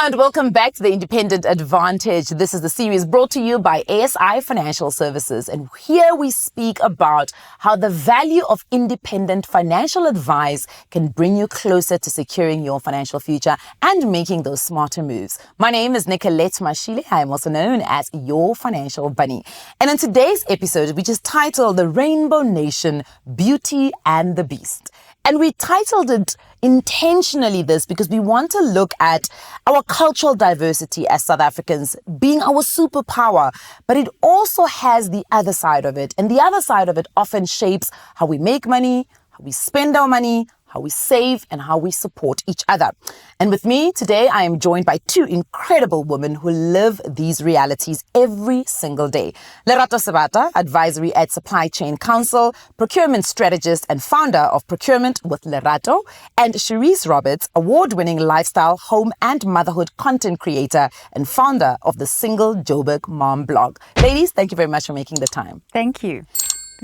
And welcome back to the Independent Advantage. This is the series brought to you by ASI Financial Services. And here we speak about how the value of independent financial advice can bring you closer to securing your financial future and making those smarter moves. My name is Nicolette Mashile. I am also known as your financial bunny. And in today's episode, we just titled The Rainbow Nation, Beauty and the Beast. And we titled it intentionally this because we want to look at our cultural diversity as South Africans being our superpower, but it also has the other side of it. And the other side of it often shapes how we make money, how we spend our money, how we save, and how we support each other. And with me today, I am joined by two incredible women who live these realities every single day. Lerato Sabata, advisory at Supply Chain Council, procurement strategist and founder of Procurement with Lerato, and Cherise Roberts, award-winning lifestyle, home and motherhood content creator and founder of the Single Joburg Mom blog. Ladies, thank you very much for making the time. Thank you.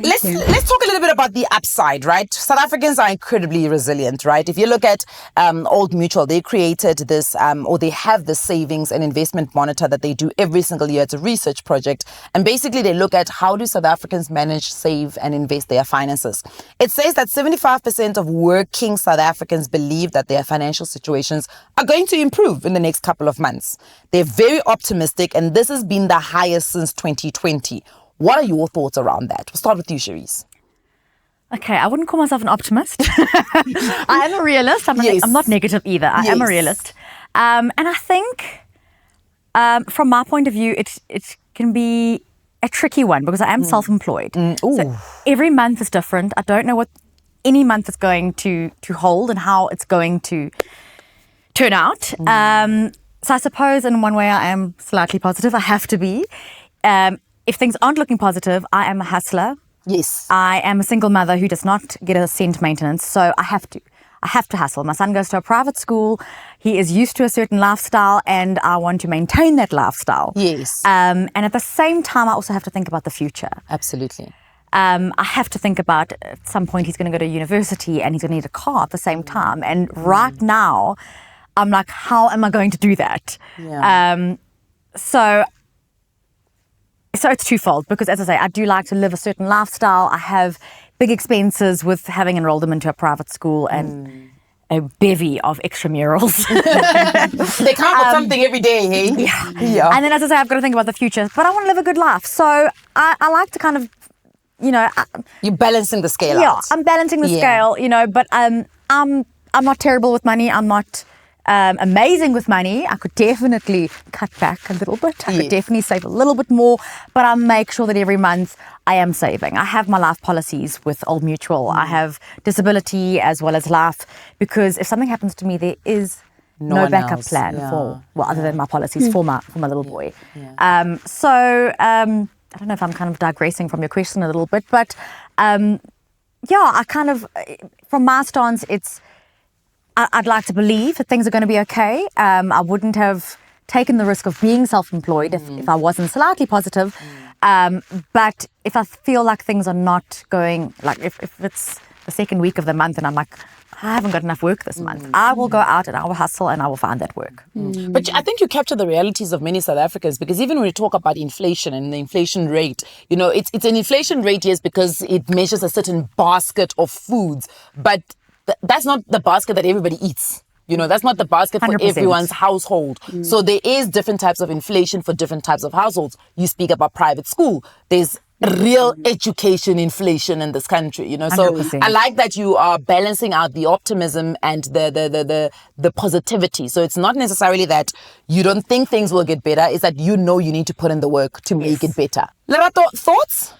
Let's talk a little bit about the upside, right? South Africans are incredibly resilient, right? If you look at Old Mutual, they created this, or they have this savings and investment monitor that they do every single year. It's a research project. And basically they look at how do South Africans manage, save and invest their finances. It says that 75% of working South Africans believe that their financial situations are going to improve in the next couple of months. They're very optimistic, and this has been the highest since 2020. What are your thoughts around that? We'll start with you, Cherise. Okay, I wouldn't call myself an optimist. I am a realist. I'm not negative either. I am a realist. And I think from my point of view, it can be a tricky one because I am self-employed. So every month is different. I don't know what any month is going to hold and how it's going to turn out. So I suppose in one way I am slightly positive. I have to be. If things aren't looking positive, I am a hustler. Yes. I am a single mother who does not get a cent maintenance, so I have to hustle. My son goes to a private school. He is used to a certain lifestyle, and I want to maintain that lifestyle. Yes. And at the same time, I also have to think about the future. Absolutely. I have to think about at some point he's going to go to university and he's going to need a car at the same time. And right now, I'm like, how am I going to do that? Yeah. So it's twofold because, as I say, I do like to live a certain lifestyle. I have big expenses with having enrolled them into a private school and a bevy of extramurals. They come with something every day, hey? Yeah. And then, as I say, I've got to think about the future, but I want to live a good life. So I like to kind of, You're balancing the scale out. Yeah, I'm balancing the scale, but I'm not terrible with money. I'm not amazing with money. I could definitely cut back a little bit. I could definitely save a little bit more, but I make sure that every month I am saving. I have my life policies with Old Mutual. I have disability as well as life, because if something happens to me, there is no backup plan other than my policies for my little boy. I don't know if I'm kind of digressing from your question a little bit, but I kind of, from my stance, I'd like to believe that things are going to be okay. I wouldn't have taken the risk of being self-employed if I wasn't slightly positive. But if I feel like things are not going, like if it's the second week of the month and I'm like, I haven't got enough work this month, I will go out and I will hustle and I will find that work. But I think you capture the realities of many South Africans, because even when we talk about inflation and the inflation rate, it's an inflation rate, yes, because it measures a certain basket of foods, but that's not the basket that everybody eats. That's not the basket for 100%. Everyone's household. So there is different types of inflation for different types of households. You speak about private school. There's real education inflation in this country, So 100%. I like that you are balancing out the optimism and the positivity. So it's not necessarily that you don't think things will get better. It's that you need to put in the work to make it better. Lerato, thoughts?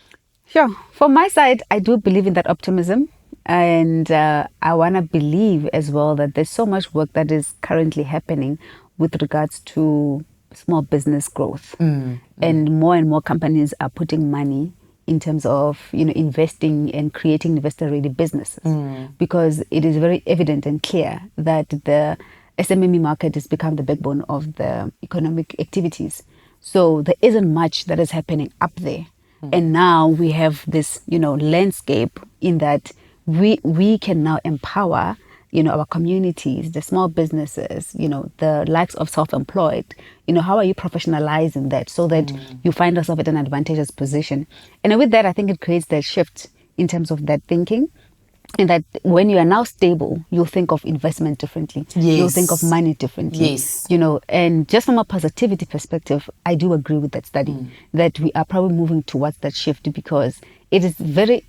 Sure. From my side, I do believe in that optimism. And I want to believe as well that there's so much work that is currently happening with regards to small business growth. And more companies are putting money in terms of, investing and creating investor-ready businesses. Because it is very evident and clear that the SMME market has become the backbone of the economic activities. So there isn't much that is happening up there. And now we have this, landscape in that we can now empower our communities, the small businesses, the likes of self-employed, how are you professionalizing that so that you find yourself at an advantageous position? And with that, I think it creates that shift in terms of that thinking. And that when you are now stable, you'll think of investment differently. Yes. You'll think of money differently. Yes. And just from a positivity perspective, I do agree with that study that we are probably moving towards that shift, because it is very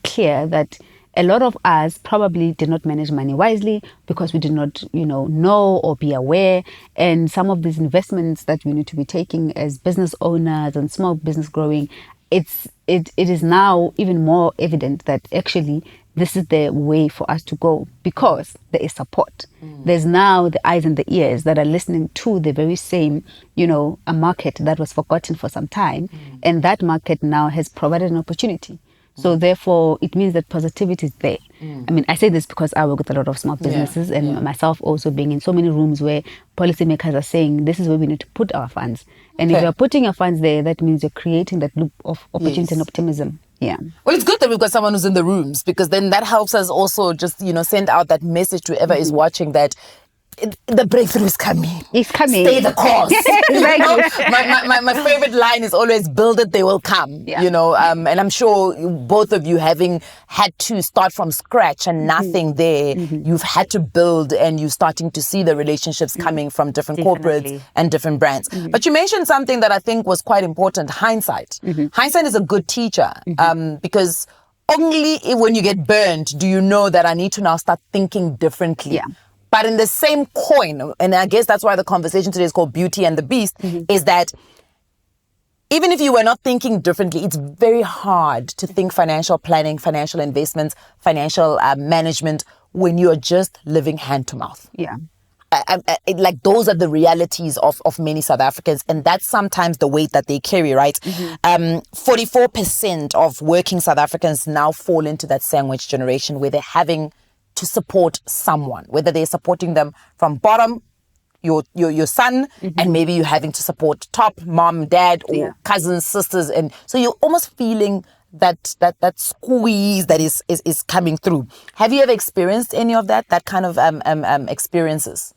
clear that a lot of us probably did not manage money wisely because we did not, know or be aware. And some of these investments that we need to be taking as business owners and small business growing, it is now even more evident that actually this is the way for us to go, because there is support. There's now the eyes and the ears that are listening to the very same, a market that was forgotten for some time. And that market now has provided an opportunity. So therefore, it means that positivity is there. I mean, I say this because I work with a lot of small businesses and myself also being in so many rooms where policymakers are saying, this is where we need to put our funds. And if you're putting your funds there, that means you're creating that loop of opportunity and optimism. Yeah. Well, it's good that we've got someone who's in the rooms, because then that helps us also just, send out that message to whoever is watching that the breakthrough is coming. It's coming. Stay the course. My favorite line is always, build it, they will come. Yeah. And I'm sure both of you, having had to start from scratch and nothing there, you've had to build, and you're starting to see the relationships coming from different corporates and different brands. But you mentioned something that I think was quite important: hindsight. Hindsight is a good teacher, because only when you get burned do you know that I need to now start thinking differently. Yeah. But in the same coin, and I guess that's why the conversation today is called Beauty and the Beast, is that even if you were not thinking differently, it's very hard to think financial planning, financial investments, financial management when you're just living hand to mouth. Yeah. Like, those are the realities of many South Africans, and that's sometimes the weight that they carry, right? 44% of working South Africans now fall into that sandwich generation, where they're having to support someone, whether they're supporting them from bottom, your son, and maybe you're having to support top, mom, dad, or cousins, sisters, and so you're almost feeling that squeeze that is coming through. Have you ever experienced any of that kind of experiences?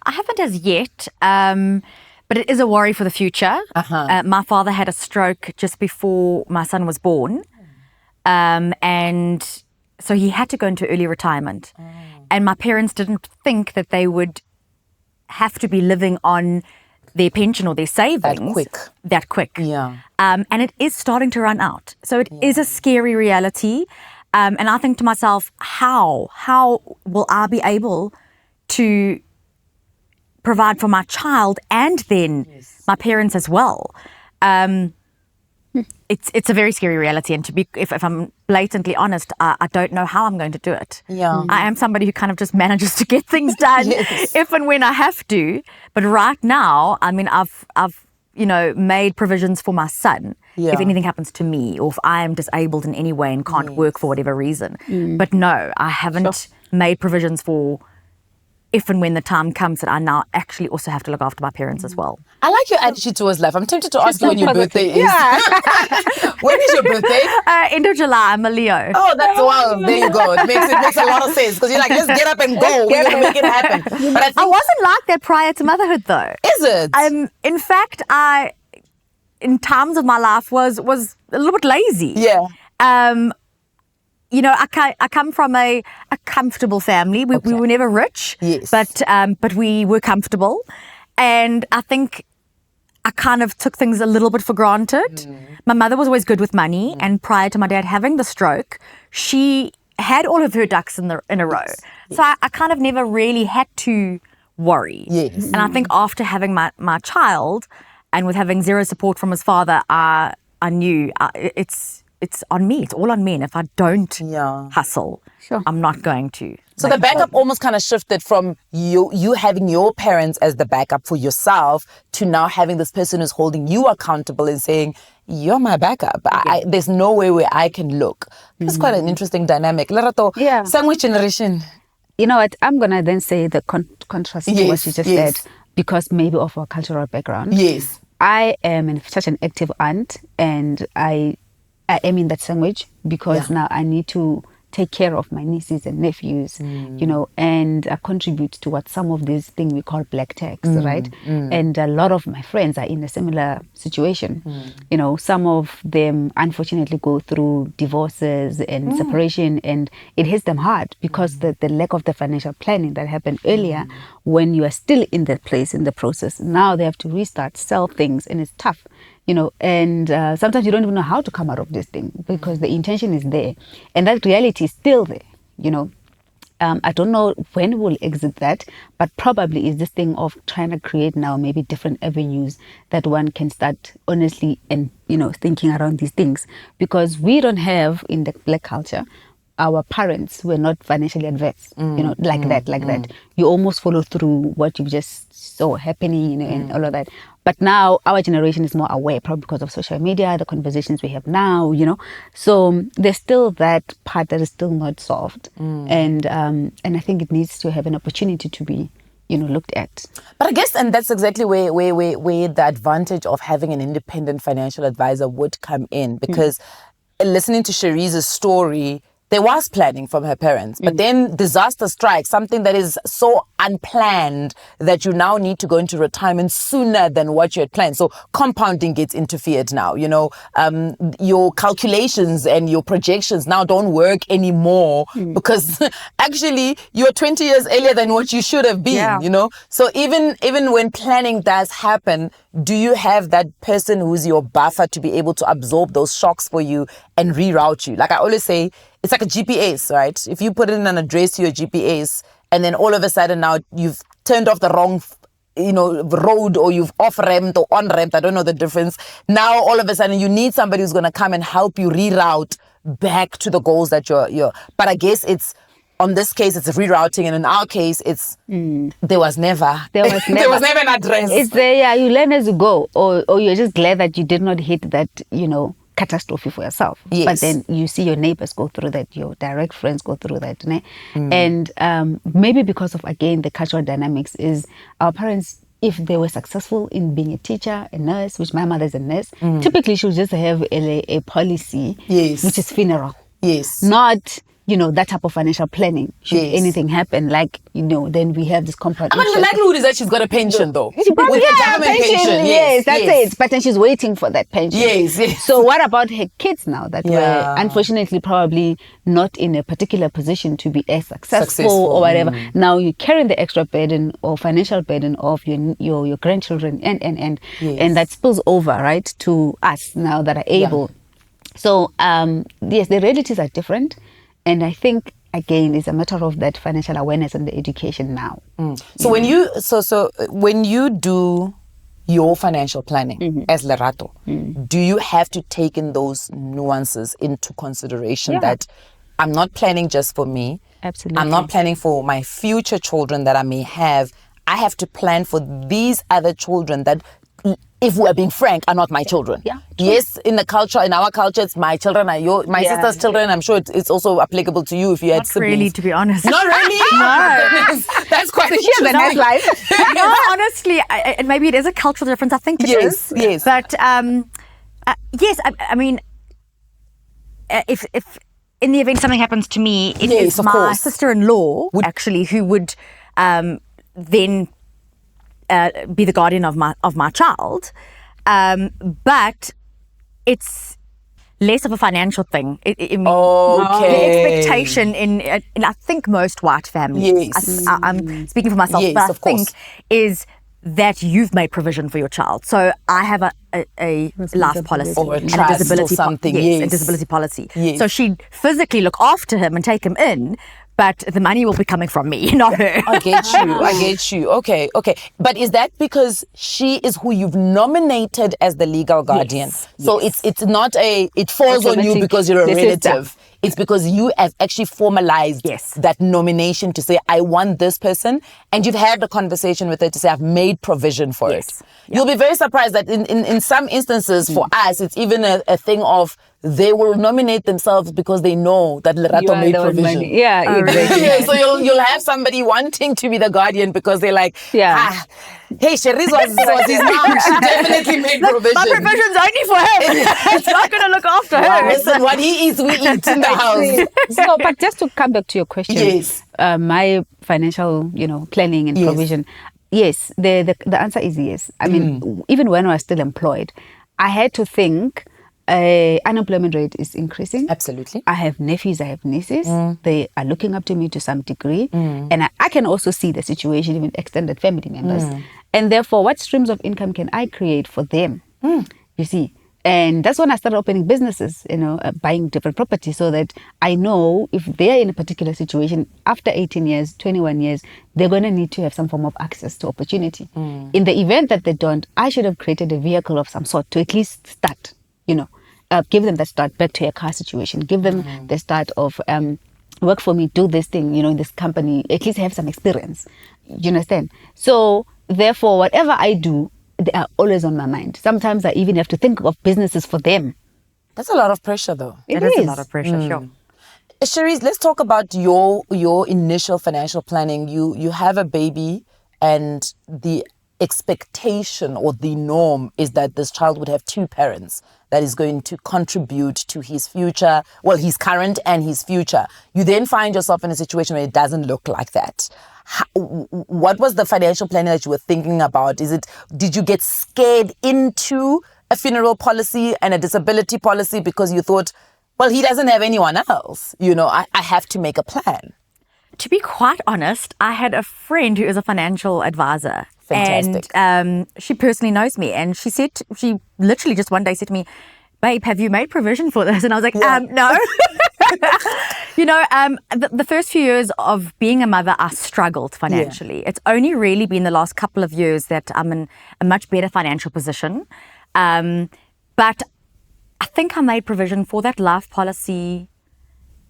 I haven't as yet, but it is a worry for the future. My father had a stroke just before my son was born, and so he had to go into early retirement. And my parents didn't think that they would have to be living on their pension or their savings that quick. Yeah. And it is starting to run out. So it is a scary reality. And I think to myself, how will I be able to provide for my child and then my parents as well? It's a very scary reality, and if I'm blatantly honest, I don't know how I'm going to do it. Yeah. I am somebody who kind of just manages to get things done if and when I have to. But right now, I mean, I've made provisions for my son if anything happens to me, or if I am disabled in any way and can't work for whatever reason. But no, I haven't made provisions for if and when the time comes that I now actually also have to look after my parents as well. I like your attitude towards life. I'm tempted to ask you when your birthday is. Yeah. When is your birthday? End of July. I'm a Leo. Oh, that's wild. There you go. It makes a lot of sense, because you're like, let's get up and go. We're going to make it happen. But I wasn't like that prior to motherhood, though. Is it? In fact, I, in times of my life, was a little bit lazy. Yeah. I come from a comfortable family. We were never rich, but we were comfortable. And I think I kind of took things a little bit for granted. My mother was always good with money, and prior to my dad having the stroke, she had all of her ducks in a row. So I kind of never really had to worry. Yes. And I think after having my child, and with having zero support from his father, I knew it's on me. It's all on me. And if I don't hustle, I'm not going to. So the backup almost kind of shifted from you having your parents as the backup for yourself to now having this person who's holding you accountable and saying, you're my backup. There's no way where I can look. It's quite an interesting dynamic. Lerato, sandwich generation. You know what? I'm going to then say the contrast to what you just said, because maybe of our cultural background. Yes. I am such an active aunt, and I am in that sandwich because now I need to take care of my nieces and nephews, and contribute towards some of these things we call black tax, right? And a lot of my friends are in a similar situation. Some of them unfortunately go through divorces and separation, and it hits them hard because the lack of the financial planning that happened earlier when you are still in that place in the process. Now they have to restart, sell things, and it's tough. And sometimes you don't even know how to come out of this thing because the intention is there and that reality is still there, I don't know when we'll exit that, but probably is this thing of trying to create now maybe different avenues that one can start honestly and, thinking around these things, because we don't have in the black culture, our parents were not financially adverse, like that. You almost follow through what you just saw happening, and all of that. But now our generation is more aware, probably because of social media, the conversations we have now, So there's still that part that is still not solved, and I think it needs to have an opportunity to be, looked at. But I guess, and that's exactly where the advantage of having an independent financial advisor would come in, because listening to Cherise's story, there was planning from her parents, but then disaster strikes, something that is so unplanned that you now need to go into retirement sooner than what you had planned. So compounding gets interfered now, your calculations and your projections now don't work anymore because actually you're 20 years earlier than what you should have been, So even when planning does happen, do you have that person who's your buffer to be able to absorb those shocks for you and reroute you? Like I always say, it's like a GPS, right? If you put in an address to your GPS and then all of a sudden now you've turned off the wrong, road, or you've off-ramped or on-ramped, I don't know the difference. Now all of a sudden you need somebody who's going to come and help you reroute back to the goals that you're. But I guess on this case, it's rerouting, and in our case, it's there was never an address. It's there, you learn as you go, or you're just glad that you did not hit that, catastrophe for yourself. Yes. But then you see your neighbors go through that, your direct friends go through that, and maybe because of, again, the cultural dynamics is our parents, if they were successful in being a teacher, a nurse, which my mother is a nurse, typically she would just have a policy, which is funeral. Yes. Not, that type of financial planning. Should anything happen, then we have this compound. I mean, the likelihood is that she's got a pension, though. She probably with a government pension. Yes, that's it. But then she's waiting for that pension. Yes. So what about her kids now that were unfortunately probably not in a particular position to be as successful or whatever? Now you're carrying the extra burden or financial burden of your grandchildren and that spills over, right, to us now that are able. So yes, the realities are different. And I think, again, it's a matter of that financial awareness and the education now. So when you do your financial planning as Lerato, do you have to take in those nuances into consideration that I'm not planning just for me? Absolutely. I'm not planning for my future children that I may have. I have to plan for these other children that, if we're being frank, are not my children. Yeah, yes, in our culture, it's my children are my sister's children. I'm sure it's also applicable to you if you had Not siblings. really, to be honest. Not really? No. That's quite She has a nice life. No, honestly, and maybe it is a cultural difference. I think it is. Yes. But yes, I mean, if in the event something happens to me, it is my sister-in-law actually who would then be the guardian of my child, but it's less of a financial thing. The expectation in I think most white families. Yes. I'm speaking for myself, but I think is that you've made provision for your child. So I have a life policy or a and trust a disability or something. a disability policy. Yes. So she'd physically look after him and take him in, but the money will be coming from me, not her. I get you. Okay. But is that because she is who you've nominated as the legal guardian? Yes. So it's not it falls on you because you're a relative. It's because you have actually formalized that nomination to say, I want this person. And you've had a conversation with her to say, I've made provision for it. Yeah. You'll be very surprised that in some instances for us, it's even a thing of they will nominate themselves because they know that You Lerato are made the one provision. money. Yeah, exactly. Yeah, so you'll have somebody wanting to be the guardian because they're like, Yeah. hey, Cherise was his mom. She definitely made provision. My provision's only for him. It's not going to look after her. Listen, what he eats, we eat in the house. So, but just to come back to your question, Yes. My financial, planning and Yes. provision, yes, the answer is yes. I mean, even when I was still employed, I had to think unemployment rate is increasing. Absolutely. I have nephews, I have nieces. They are looking up to me to some degree. And I can also see the situation with extended family members. And therefore, what streams of income can I create for them? You see? And that's when I started opening businesses, buying different properties so that I know if they're in a particular situation, after 18 years, 21 years, they're going to need to have some form of access to opportunity. In the event that they don't, I should have created a vehicle of some sort to at least start, give them the start back to a car situation, give them the start of work for me, do this thing, in this company, at least have some experience. You understand? So therefore, whatever I do, they are always on my mind. Sometimes I even have to think of businesses for them. That's a lot of pressure, though. It is a lot of pressure, sure. Cherise, let's talk about your initial financial planning. You have a baby, and the expectation or the norm is that this child would have two parents that is going to contribute to his future, well, his current and his future. You then find yourself in a situation where it doesn't look like that. What was the financial planning that you were thinking about? Did you get scared into a funeral policy and a disability policy because you thought, well, he doesn't have anyone else. I have to make a plan. To be quite honest, I had a friend who is a financial advisor. Fantastic. And she personally knows me. And she literally just one day said to me, babe, have you made provision for this? And I was like, no. The first few years of being a mother, I struggled financially. It's only really been the last couple of years that I'm in a much better financial position. But I think I made provision for that life policy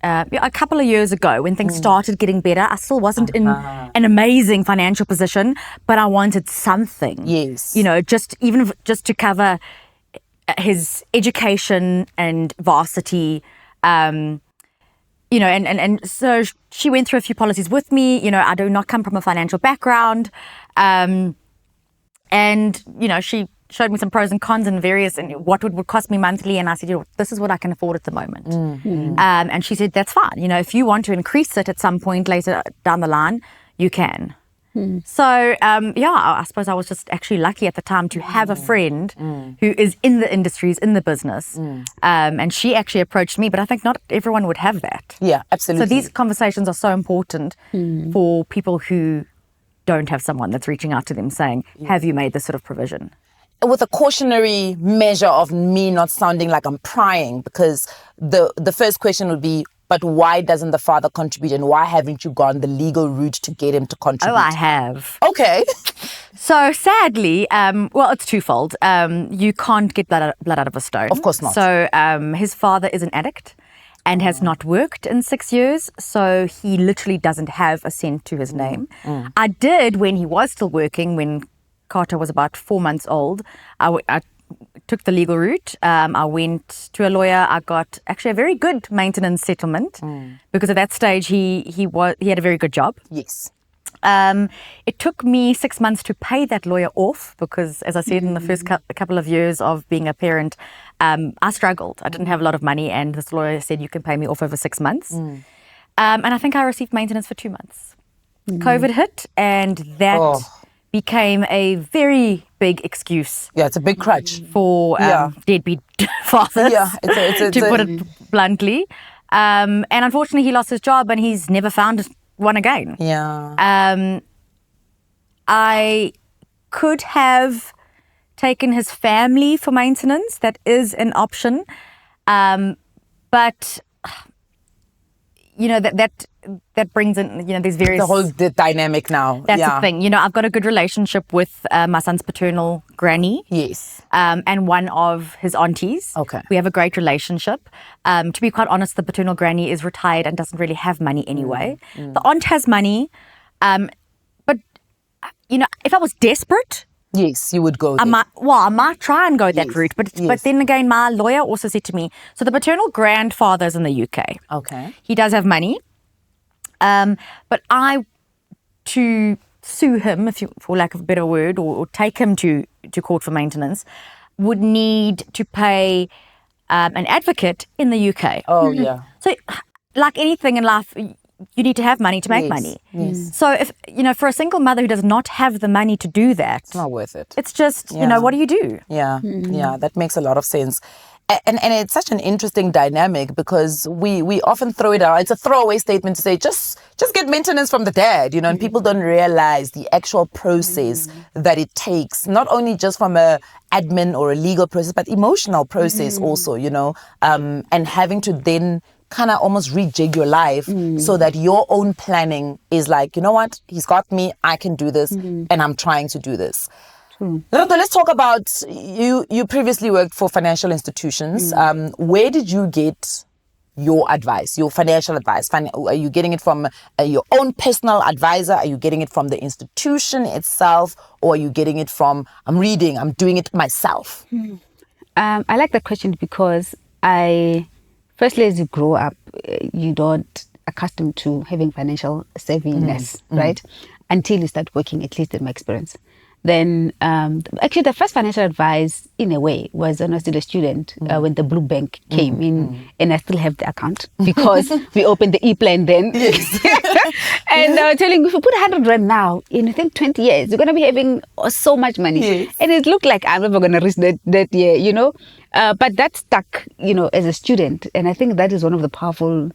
a couple of years ago when things started getting better. I still wasn't in an amazing financial position, but I wanted something. Yes. Just to cover his education and varsity, and so she went through a few policies with me. I do not come from a financial background, and she showed me some pros and cons and what would cost me monthly, and I said, this is what I can afford at the moment. And she said, that's fine. If you want to increase it at some point later down the line, you can. So, I suppose I was just actually lucky at the time to have a friend who is in the industries, in the business. And she actually approached me, but I think not everyone would have that. Yeah, absolutely. So these conversations are so important for people who don't have someone that's reaching out to them saying, have you made this sort of provision? With a cautionary measure of me not sounding like I'm prying, because the first question would be, but why doesn't the father contribute, and why haven't you gone the legal route to get him to contribute? Oh, I have. Okay. So sadly, it's twofold. You can't get blood out of a stone. Of course not. So his father is an addict and has not worked in 6 years. So he literally doesn't have a cent to his name. I did when he was still working, when Carter was about 4 months old. I took the legal route. I went to a lawyer. I got actually a very good maintenance settlement because at that stage he had a very good job. Yes. It took me 6 months to pay that lawyer off because, as I said, in the first couple of years of being a parent, I struggled. I didn't have a lot of money, and this lawyer said, you can pay me off over 6 months. And I think I received maintenance for 2 months. COVID hit, and that became a very big excuse. Yeah, it's a big crutch. For deadbeat fathers, to put it bluntly. And unfortunately, he lost his job and he's never found one again. Yeah. I could have taken his family for maintenance. That is an option. But, that brings in, there's various... The dynamic now. That's the thing. I've got a good relationship with my son's paternal granny. Yes. And one of his aunties. Okay. We have a great relationship. To be quite honest, the paternal granny is retired and doesn't really have money anyway. The aunt has money. But, if I was desperate, Yes, you would go there. I might try and go that Yes, route, but yes. but then again, my lawyer also said to me, so the paternal grandfather's in the UK. Okay. He does have money, but to sue him, for lack of a better word, or take him to court for maintenance, would need to pay an advocate in the UK. Oh, yeah. So, like anything in life, you need to have money to make Yes, money. yes. So, if for a single mother who does not have the money to do that, It's not worth it. it's just, Yeah. what do you do? Yeah, yeah, that makes a lot of sense. And it's such an interesting dynamic because we often throw it out. It's a throwaway statement to say, just get maintenance from the dad, and people don't realize the actual process that it takes, not only just from a admin or a legal process, but emotional process also, and having to then kind of almost rejig your life so that your own planning is like, you know what, he's got me, I can do this, and I'm trying to do this. Lerato, let's talk about you. You previously worked for financial institutions. Where did you get your advice, your financial advice? Are you getting it from your own personal advisor? Are you getting it from the institution itself? Or are you getting it from, I'm doing it myself? I like that question because firstly, as you grow up, you don't accustomed to having financial savviness, right? Until you start working, at least in my experience. Then actually the first financial advice in a way was when I was still a student when the Blue Bank came in, and I still have the account because we opened the e-plan then. Yes. And I was telling you, if you put 100 rand now, in I think 20 years, you're going to be having so much money. Yes. And it looked like I'm never going to reach that year, but that stuck, as a student. And I think that is one of the powerful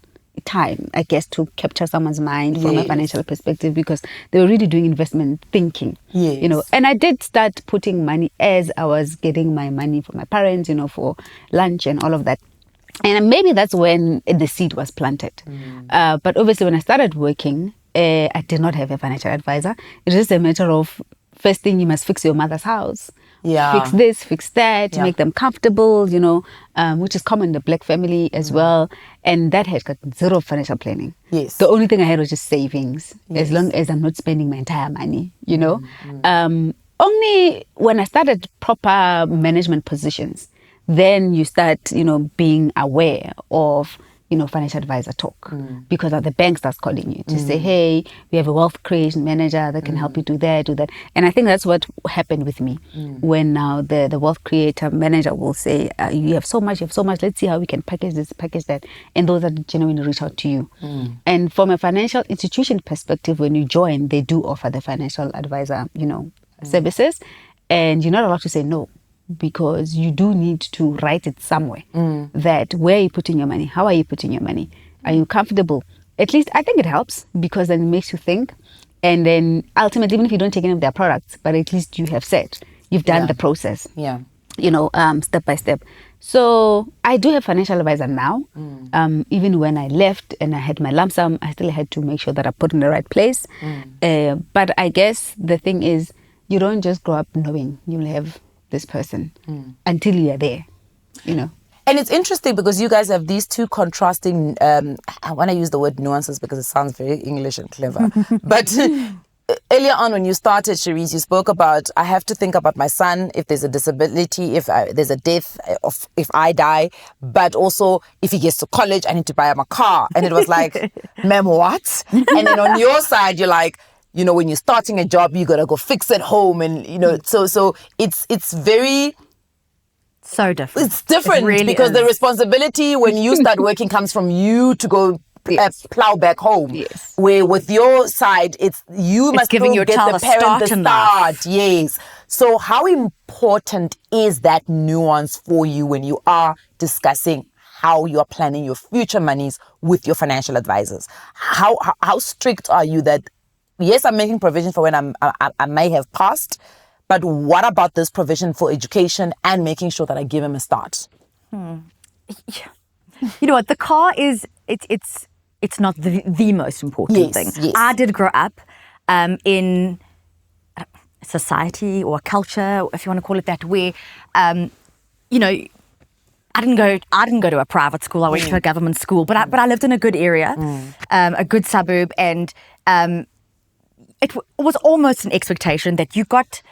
time, I guess, to capture someone's mind from a financial perspective, because they were really doing investment thinking, and I did start putting money as I was getting my money from my parents, for lunch and all of that. And maybe that's when the seed was planted. But obviously when I started working, I did not have a financial advisor. It's just a matter of, first thing, you must fix your mother's house. Yeah. Fix this, fix that, make them comfortable, which is common in the black family as well. And that had got zero financial planning. Yes. The only thing I had was just savings, as long as I'm not spending my entire money, Only when I started proper management positions, then you start, being aware of, financial advisor talk, because the bank starts calling you to say, hey, we have a wealth creation manager that can help you do that. And I think that's what happened with me when now the wealth creator manager will say, you have so much, let's see how we can package this, package that. And those that genuinely reach out to you. And from a financial institution perspective, when you join, they do offer the financial advisor, services, and you're not allowed to say no, because you do need to write it somewhere that where are you putting your money? How are you putting your money? Are you comfortable? At least I think it helps, because then it makes you think. And then ultimately, even if you don't take any of their products, but at least you have said, you've done the process, step by step. So I do have financial advisor now. Even when I left and I had my lump sum, I still had to make sure that I put in the right place. But I guess the thing is, you don't just grow up knowing you'll have this person until you are there, And it's interesting because you guys have these two contrasting, I want to use the word nuances because it sounds very English and clever. But earlier on when you started, Cherise, you spoke about, I have to think about my son, if there's a disability, if there's a death, if I die, but also if he gets to college, I need to buy him a car. And it was like, ma'am, what? And then on your side, you're like, when you're starting a job, you got to go fix it home. And, so it's very... So different. It's different, it really because is. the responsibility when you start working comes from you to go plow back home. Yes. Where with your side, you must giving still your get child the a parent start the in start. Yes. So how important is that nuance for you when you are discussing how you're planning your future monies with your financial advisors? How strict are you that, yes, I'm making provision for when I may have passed, but what about this provision for education and making sure that I give him a start? You know what? The car is, it's not the most important thing. Yes. I did grow up in a society or a culture, if you want to call it that, where, I didn't go to a private school. I went to a government school, but I lived in a good area, a good suburb, and it was almost an expectation that you got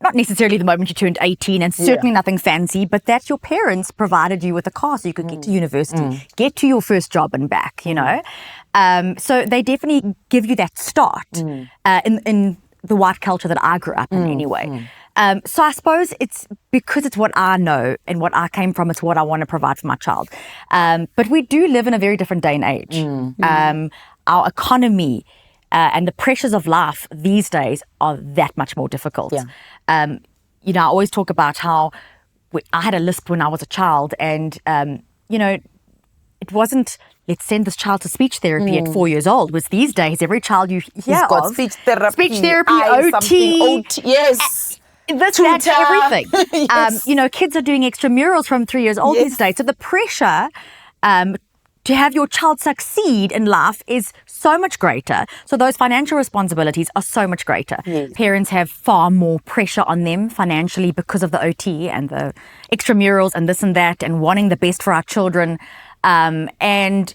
not necessarily the moment you turned 18 and certainly nothing fancy, but that your parents provided you with a car so you could get to university, get to your first job and back, you know. So they definitely give you that start in the white culture that I grew up in anyway. So I suppose it's because it's what I know and what I came from, it's what I want to provide for my child. But we do live in a very different day and age. Our economy and the pressures of life these days are that much more difficult. You know, I always talk about how I had a lisp when I was a child and, you know, it wasn't, let's send this child to speech therapy at 4 years old. Was these days, every child you hear got of, speech therapy, OT, yes. That's everything. Yes. You know, kids are doing extramurals from 3 years old these days. So the pressure to have your child succeed in life is so much greater. So those financial responsibilities are so much greater. Parents have far more pressure on them financially because of the OT and the extramurals and this and that and wanting the best for our children. And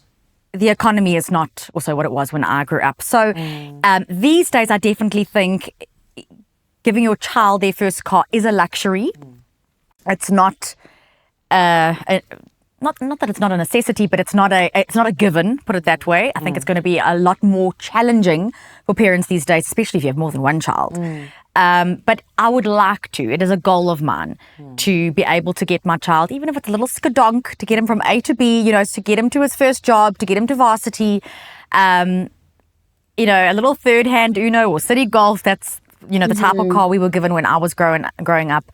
the economy is not also what it was when I grew up. So these days I definitely think giving your child their first car is a luxury. It's not not that it's not a necessity, but it's not a given, put it that way. I think it's going to be a lot more challenging for parents these days, especially if you have more than one child. But I would like to, it is a goal of mine, to be able to get my child, even if it's a little skadonk, to get him from A to B, you know, to get him to his first job, to get him to varsity, you know, a little third-hand Uno or City Golf, that's, you know, the type of car we were given when I was growing up.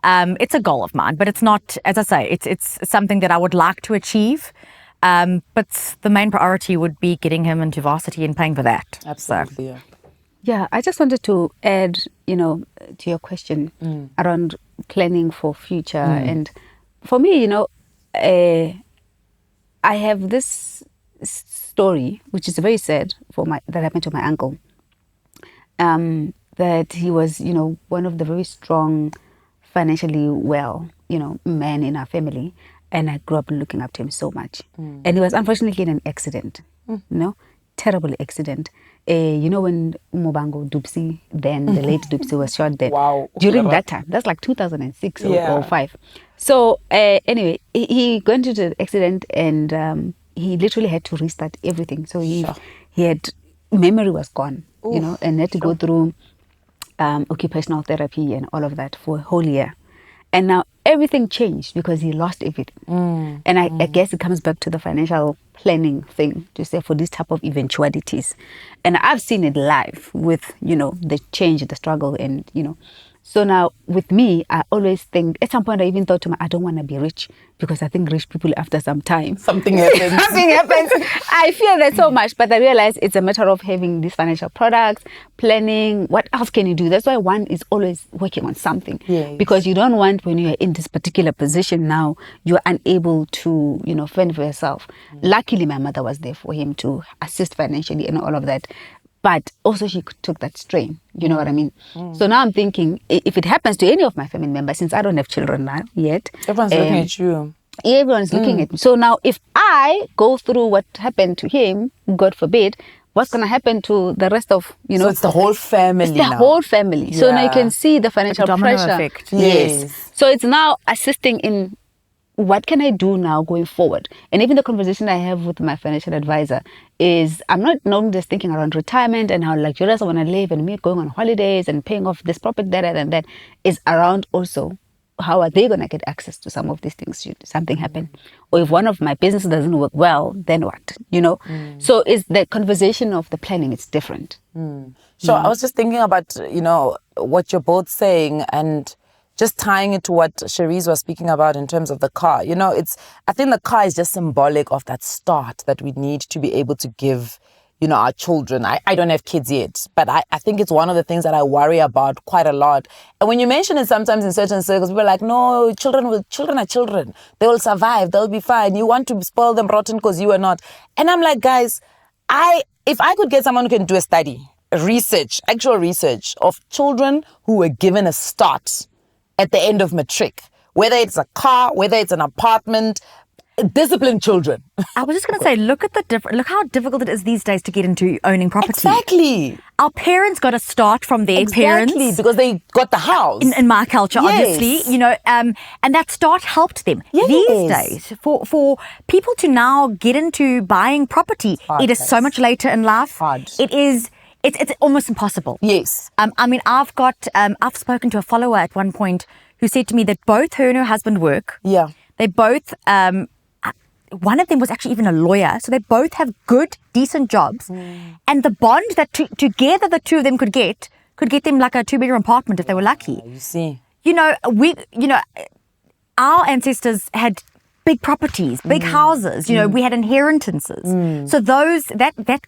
It's a goal of mine, but it's not, as I say, it's something that I would like to achieve. But the main priority would be getting him into varsity and paying for that. Absolutely. So. Yeah, I just wanted to add, you know, to your question around planning for future. And for me, you know, I have this story, which is very sad that happened to my uncle. That he was, you know, one of the very strong, financially well, you know, men in our family. And I grew up looking up to him so much. And he was unfortunately in an accident, you know, terrible accident. You know, when Mobango Dupsy, then the late Dupsy was shot there. Wow. During that time, that's like 2006 or 5. So anyway, he got into the accident and he literally had to restart everything. So he had, memory was gone, you know, and had to go through occupational therapy and all of that for a whole year. And now everything changed because he lost everything. And I guess it comes back to the financial planning thing to say for this type of eventualities. And I've seen it live with, you know, the change, the struggle and, you know. So now with me, I always think, at some point I even thought to myself, I don't want to be rich because I think rich people after some time. Something happens. Something happens. I fear that so much, but I realize it's a matter of having these financial products, planning, what else can you do? That's why one is always working on something. Because you don't want, when you're in this particular position now, you're unable to, you know, fend for yourself. Luckily, my mother was there for him to assist financially and all of that. But also she took that strain, you know what I mean? So now I'm thinking, if it happens to any of my family members, since I don't have children now yet. Everyone's looking at you. Everyone's looking at me. So now if I go through what happened to him, God forbid, what's going to happen to the rest of, you know? So it's the whole family It's the whole family. So now you can see the financial pressure. Effect. Yes. So it's now assisting in what can I do now going forward? And even the conversation I have with my financial advisor is I'm not just thinking around retirement and how luxurious I want to live and me going on holidays and paying off this property, that and that. Is around also how are they going to get access to some of these things should something happen? Or if one of my businesses doesn't work well, then what? You know? So it's the conversation of the planning, it's different. So I was just thinking about, you know, what you're both saying and just tying it to what Cherise was speaking about in terms of the car. You know, I think the car is just symbolic of that start that we need to be able to give, you know, our children. I don't have kids yet, but I think it's one of the things that I worry about quite a lot. And when you mention it sometimes in certain circles, people are like, no, children are children. They will survive. They'll be fine. You want to spoil them rotten because you are not. And I'm like, guys, if I could get someone who can do a study, actual research of children who were given a start at the end of matric, whether it's a car, whether it's an apartment, disciplined children. I was just going to say, look how difficult it is these days to get into owning property. Exactly. Our parents got to start from their parents. Because they got the house. In my culture, Yes. obviously, and that start helped them. Yes. These days, for people to now get into buying property, it is so much later in life. Hard. It's almost impossible. Yes. I've spoken to a follower at one point who said to me that both her and her husband work. Yeah. They both, one of them was actually even a lawyer. So they both have good, decent jobs. And the bond that together the two of them could get them like a 2-bedroom apartment if they were lucky. You see. Our ancestors had big properties, big houses. We had inheritances. So that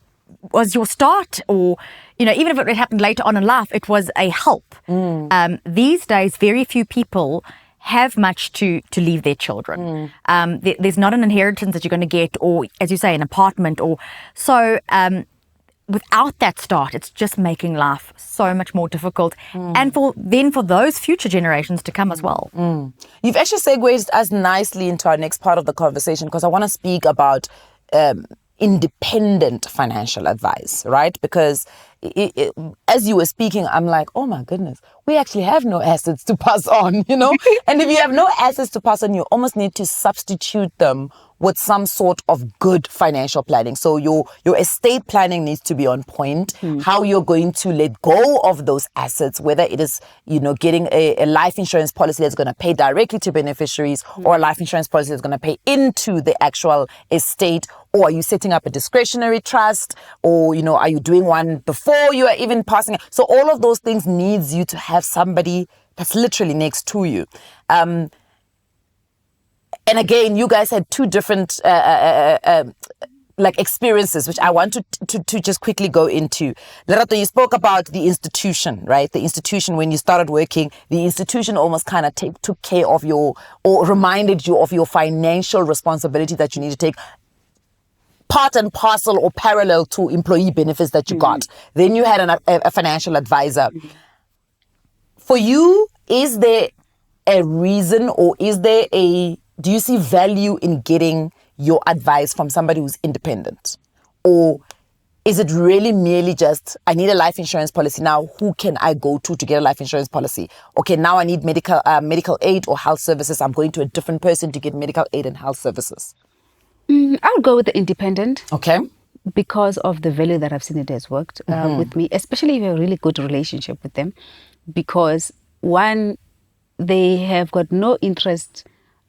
was your start, or even if it happened later on in life, it was a help. These days, very few people have much to leave their children. There's not an inheritance that you're going to get, or as you say, an apartment, or so. Without that start, it's just making life so much more difficult, and for those future generations to come as well. You've actually segued us nicely into our next part of the conversation, because I want to speak about independent financial advice, right? Because as you were speaking, I'm like, oh my goodness, we actually have no assets to pass on, And if you have no assets to pass on, you almost need to substitute them with some sort of good financial planning. So your estate planning needs to be on point. How you're going to let go of those assets, whether it is, getting a life insurance policy that's going to pay directly to beneficiaries, or a life insurance policy that's going to pay into the actual estate, or are you setting up a discretionary trust, or, are you doing one before you are even passing it? So all of those things needs you to have somebody that's literally next to you. And again, you guys had two different experiences, which I want to just quickly go into. Lerato, you spoke about the institution, right? The institution, when you started working, the institution almost kind of took care of or reminded you of your financial responsibility that you need to take, part and parcel or parallel to employee benefits that you got. Then you had a financial advisor. For you, is there a reason, or do you see value in getting your advice from somebody who's independent? Or is it really merely just, I need a life insurance policy now, who can I go to get a life insurance policy? Okay, now I need medical aid or health services. I'm going to a different person to get medical aid and health services. I would go with the independent. Okay. Because of the value that I've seen it has worked with me, especially if you have a really good relationship with them. Because one, they have got no interest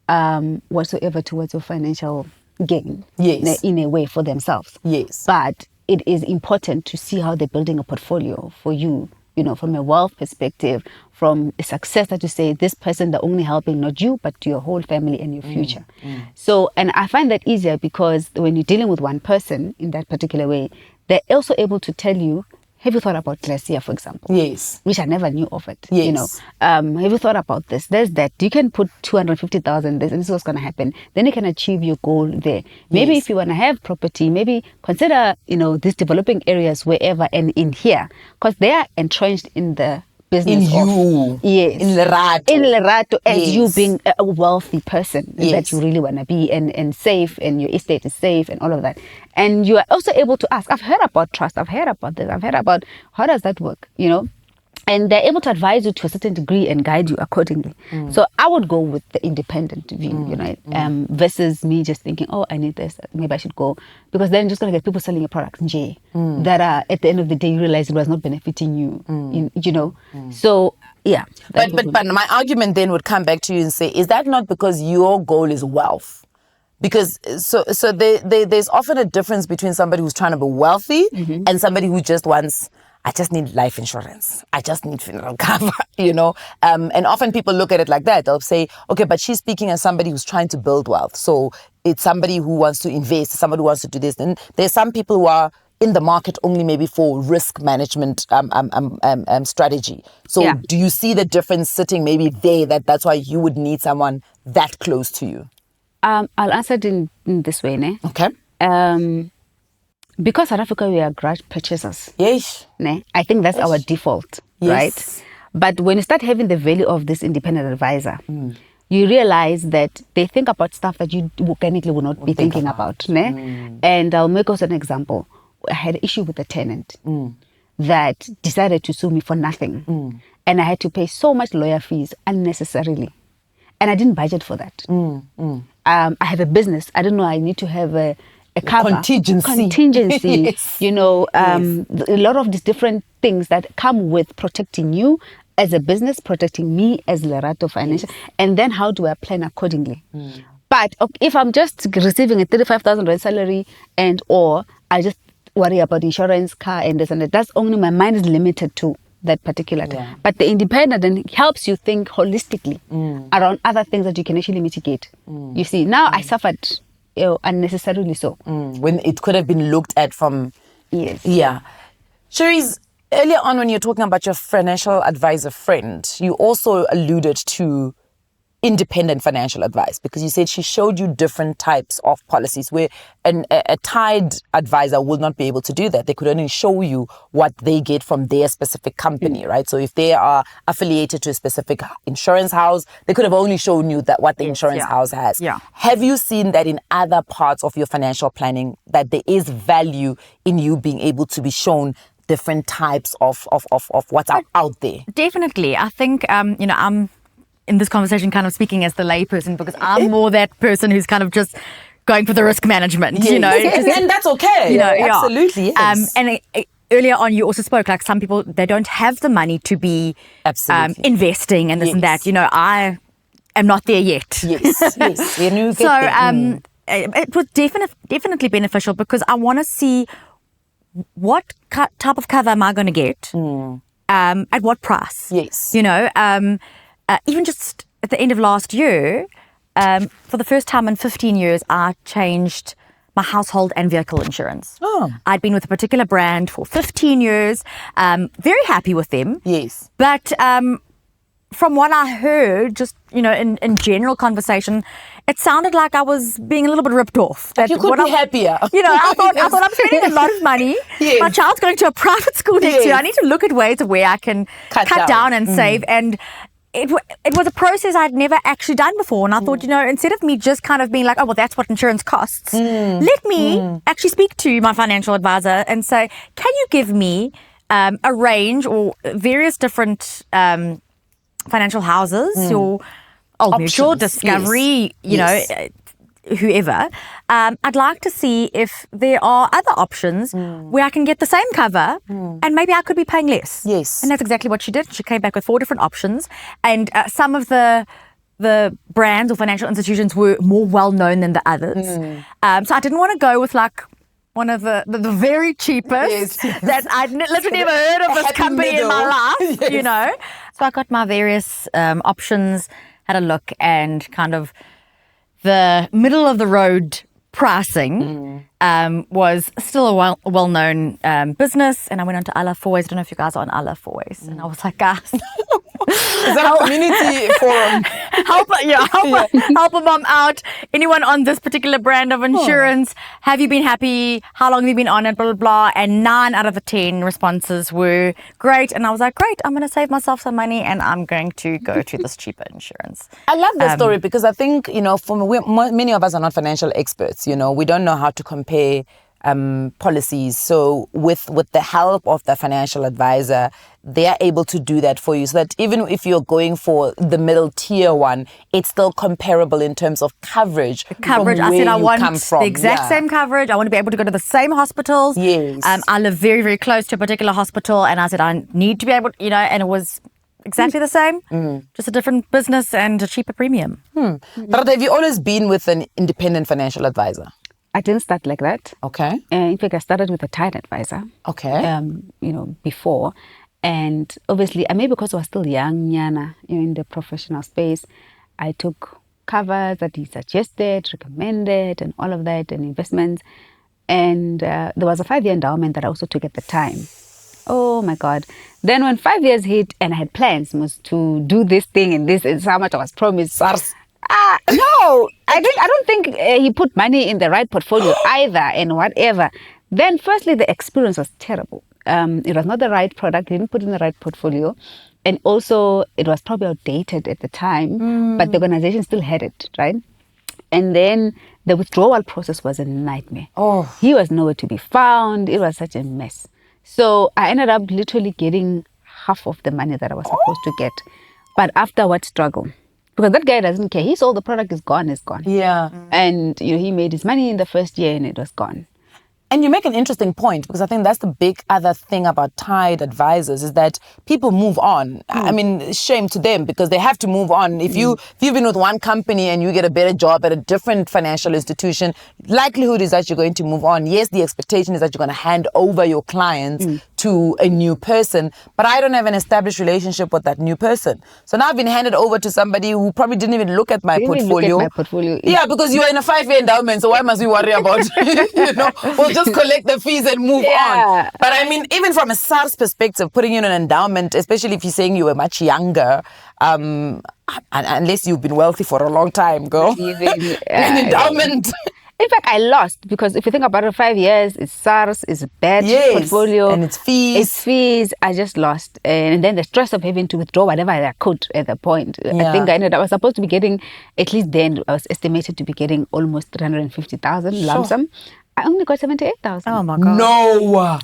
whatsoever towards your financial gain. Yes. In a way for themselves. Yes. But it is important to see how they're building a portfolio for you, from a wealth perspective, from a success that you say, this person, they're only helping not you, but your whole family and your future. So, and I find that easier because when you're dealing with one person in that particular way, they're also able to tell you, have you thought about last year, for example? Yes. Which I never knew of it. Yes. Have you thought about this? There's that. You can put 250,000 this, and this is what's going to happen. Then you can achieve your goal there. Maybe if you want to have property, maybe consider, these developing areas wherever and in here, because they are entrenched in the business in Lerato as you being a wealthy person that you really want to be, and safe, and your estate is safe and all of that. And you are also able to ask, I've heard about trust, I've heard about this, I've heard about how does that work, and they're able to advise you to a certain degree and guide you accordingly. So I would go with the independent view, versus me just thinking, oh, I need this, maybe I should go, because then you're just going to get people selling your products that are, at the end of the day, you realize it was not benefiting you, So, yeah. But my argument then would come back to you and say, is that not because your goal is wealth? Because so there's often a difference between somebody who's trying to be wealthy and somebody who just wants, I just need life insurance, I just need funeral cover, and often people look at it like that. They'll say, okay, but she's speaking as somebody who's trying to build wealth. So it's somebody who wants to invest, somebody who wants to do this. And there's some people who are in the market only maybe for risk management strategy. So do you see the difference sitting maybe there, that's why you would need someone that close to you? I'll answer it in this way, ne? Okay. Because South Africa, we are grudge purchasers. Yes. Ne? I think that's our default, right? But when you start having the value of this independent advisor, you realize that they think about stuff that you organically would not be thinking about. Ne? And I'll make us an example. I had an issue with a tenant that decided to sue me for nothing. And I had to pay so much lawyer fees unnecessarily. And I didn't budget for that. I have a business. I don't know, I need to have a cover. Contingency. Yes. You know, a lot of these different things that come with protecting you as a business, protecting me as Lerato Financial, and then how do I plan accordingly? But if I'm just receiving a 35,000 rand salary or I just worry about insurance, car, and this and that, that's only my mind is limited to that particular time. But the independent then helps you think holistically around other things that you can actually mitigate. You see, now I suffered unnecessarily so. When it could have been looked at from... Yes. Yeah. Cherise, earlier on when you're talking about your financial advisor friend, you also alluded to independent financial advice, because you said she showed you different types of policies where a tied advisor will not be able to do that. They could only show you what they get from their specific company, right? So if they are affiliated to a specific insurance house, they could have only shown you that what the insurance house has. Have you seen that in other parts of your financial planning, that there is value in you being able to be shown different types of what's out there? Definitely. I think, I'm in this conversation kind of speaking as the layperson, because I'm more that person who's kind of just going for the risk management, and that's okay. Absolutely. Yes. Earlier on, you also spoke like some people, they don't have the money to be investing and this and that. I am not there yet. Yes. It was definitely beneficial, because I want to see what type of cover am I going to get, at what price. Yes. Even just at the end of last year, for the first time in 15 years, I changed my household and vehicle insurance. I'd been with a particular brand for 15 years, very happy with them. Yes. But from what I heard, just, in general conversation, it sounded like I was being a little bit ripped off. That you could be happier. I thought I'm spending a lot of money. Yes. My child's going to a private school next year. I need to look at ways of where I can cut down and save. And it was a process I'd never actually done before. And I thought, instead of me just kind of being like, oh, well, that's what insurance costs, let me actually speak to my financial advisor and say, can you give me a range or various different financial houses or Mutual, Discovery, whoever. I'd like to see if there are other options where I can get the same cover and maybe I could be paying less. Yes. And that's exactly what she did. She came back with 4 different options, and some of the brands or financial institutions were more well known than the others. So I didn't want to go with like one of the very cheapest that I'd literally never heard of this company in my life, So I got my various options, had a look, and kind of the middle of the road pricing was still a well-known business, and I went on to Allah Fours. I don't know if you guys are on Allah Fours, and I was like, guys, is that a community forum? help a mom out. Anyone on this particular brand of insurance? Have you been happy? How long have you been on it? Blah blah blah. And 9 out of the 10 responses were great, and I was like, great, I'm going to save myself some money, and I'm going to go to this cheaper insurance. I love that story, because I think many of us are not financial experts. We don't know how to compare policies. So with the help of the financial advisor, they are able to do that for you, so that even if you're going for the middle tier one, it's still comparable in terms of coverage. I said I want the exact same coverage. I want to be able to go to the same hospitals. Yes. I live very, very close to a particular hospital, and I said I need to be able, and it was exactly the same, just a different business and a cheaper premium. But have you always been with an independent financial advisor? I didn't start like that. Okay. In fact, I started with a tied advisor. Okay. Before. And obviously, maybe because I was still young, in the professional space, I took covers that he suggested, recommended, and all of that, and investments. And there was a 5-year endowment that I also took at the time. Oh my God. Then when 5 years hit and I had plans was to do this thing and this is how much I was promised. SARS. No, I don't think he put money in the right portfolio either, and whatever. Then firstly, the experience was terrible. It was not the right product. He didn't put in the right portfolio. And also, it was probably outdated at the time, but the organization still had it, right? And then the withdrawal process was a nightmare. Oh. He was nowhere to be found. It was such a mess. So I ended up literally getting half of the money that I was supposed to get. But after what struggle? Because that guy doesn't care. He sold the product, it's gone, it's gone. Yeah. And he made his money in the first year and it was gone. And you make an interesting point, because I think that's the big other thing about tied advisors is that people move on. I mean, shame to them because they have to move on. If you've been with one company and you get a better job at a different financial institution, likelihood is that you're going to move on. Yes, the expectation is that you're going to hand over your clients to a new person, but I don't have an established relationship with that new person. So now I've been handed over to somebody who probably didn't even look at my portfolio. Yeah, because you're in a 5-year endowment, so why must we worry about we'll just collect the fees and move on. But I mean, even from a SARS perspective, putting you in an endowment, especially if you're saying you were much younger, unless you've been wealthy for a long time, girl, an endowment. In fact, I lost because if you think about it, 5 years, it's SARS, it's a bad portfolio. And it's fees. It's fees. I just lost. And then the stress of having to withdraw whatever I could at the point. I think I was supposed to be getting, at least then, I was estimated to be getting almost 350,000 lump sum. I only got 78,000. Oh my God. No.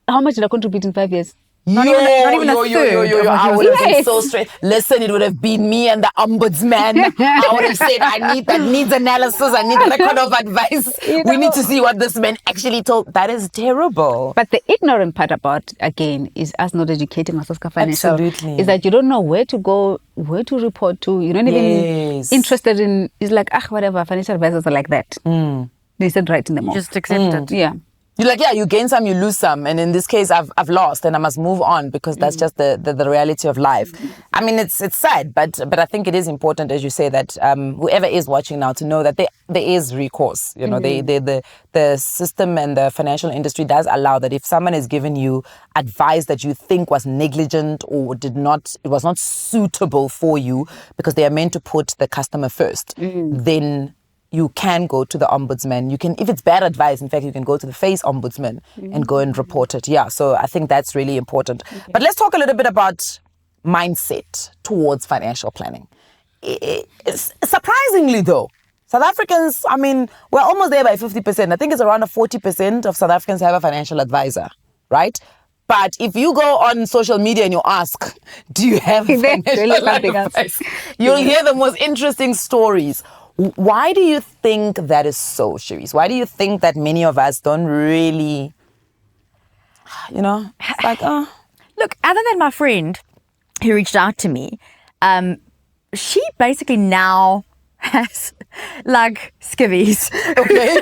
How much did I contribute in 5 years? Not even a third. I would have been so straight. Listen, it would have been me and the ombudsman. I would have said, I need that needs analysis. I need that kind of advice. We need to see what this man actually told. That is terrible. But the ignorant part about, again, is us not educating ourselves financial. Absolutely. Is that you don't know where to go, where to report to. You're not even interested in, it's like, whatever, financial advisors are like that. They said right in the mouth. Just accept it. Yeah. You're like, you gain some, you lose some. And in this case, I've lost and I must move on because that's just the reality of life. I mean, it's sad, but I think it is important, as you say, that whoever is watching now to know that there is recourse. The system and the financial industry does allow that if someone has given you advice that you think was negligent or it was not suitable for you because they are meant to put the customer first, then you can go to the ombudsman. You can, if it's bad advice, in fact, you can go to the face ombudsman and go and report it. Yeah, so I think that's really important. Okay. But let's talk a little bit about mindset towards financial planning. Surprisingly, though, South Africans, I mean, we're almost there by 50%. I think it's around 40% of South Africans have a financial advisor, right? But if you go on social media and you ask, do you have a financial advice? You'll hear the most interesting stories. Why do you think that is so, Cherise? Why do you think that many of us don't really, it's like, Look, other than my friend who reached out to me, she basically now has like skivvies. Okay.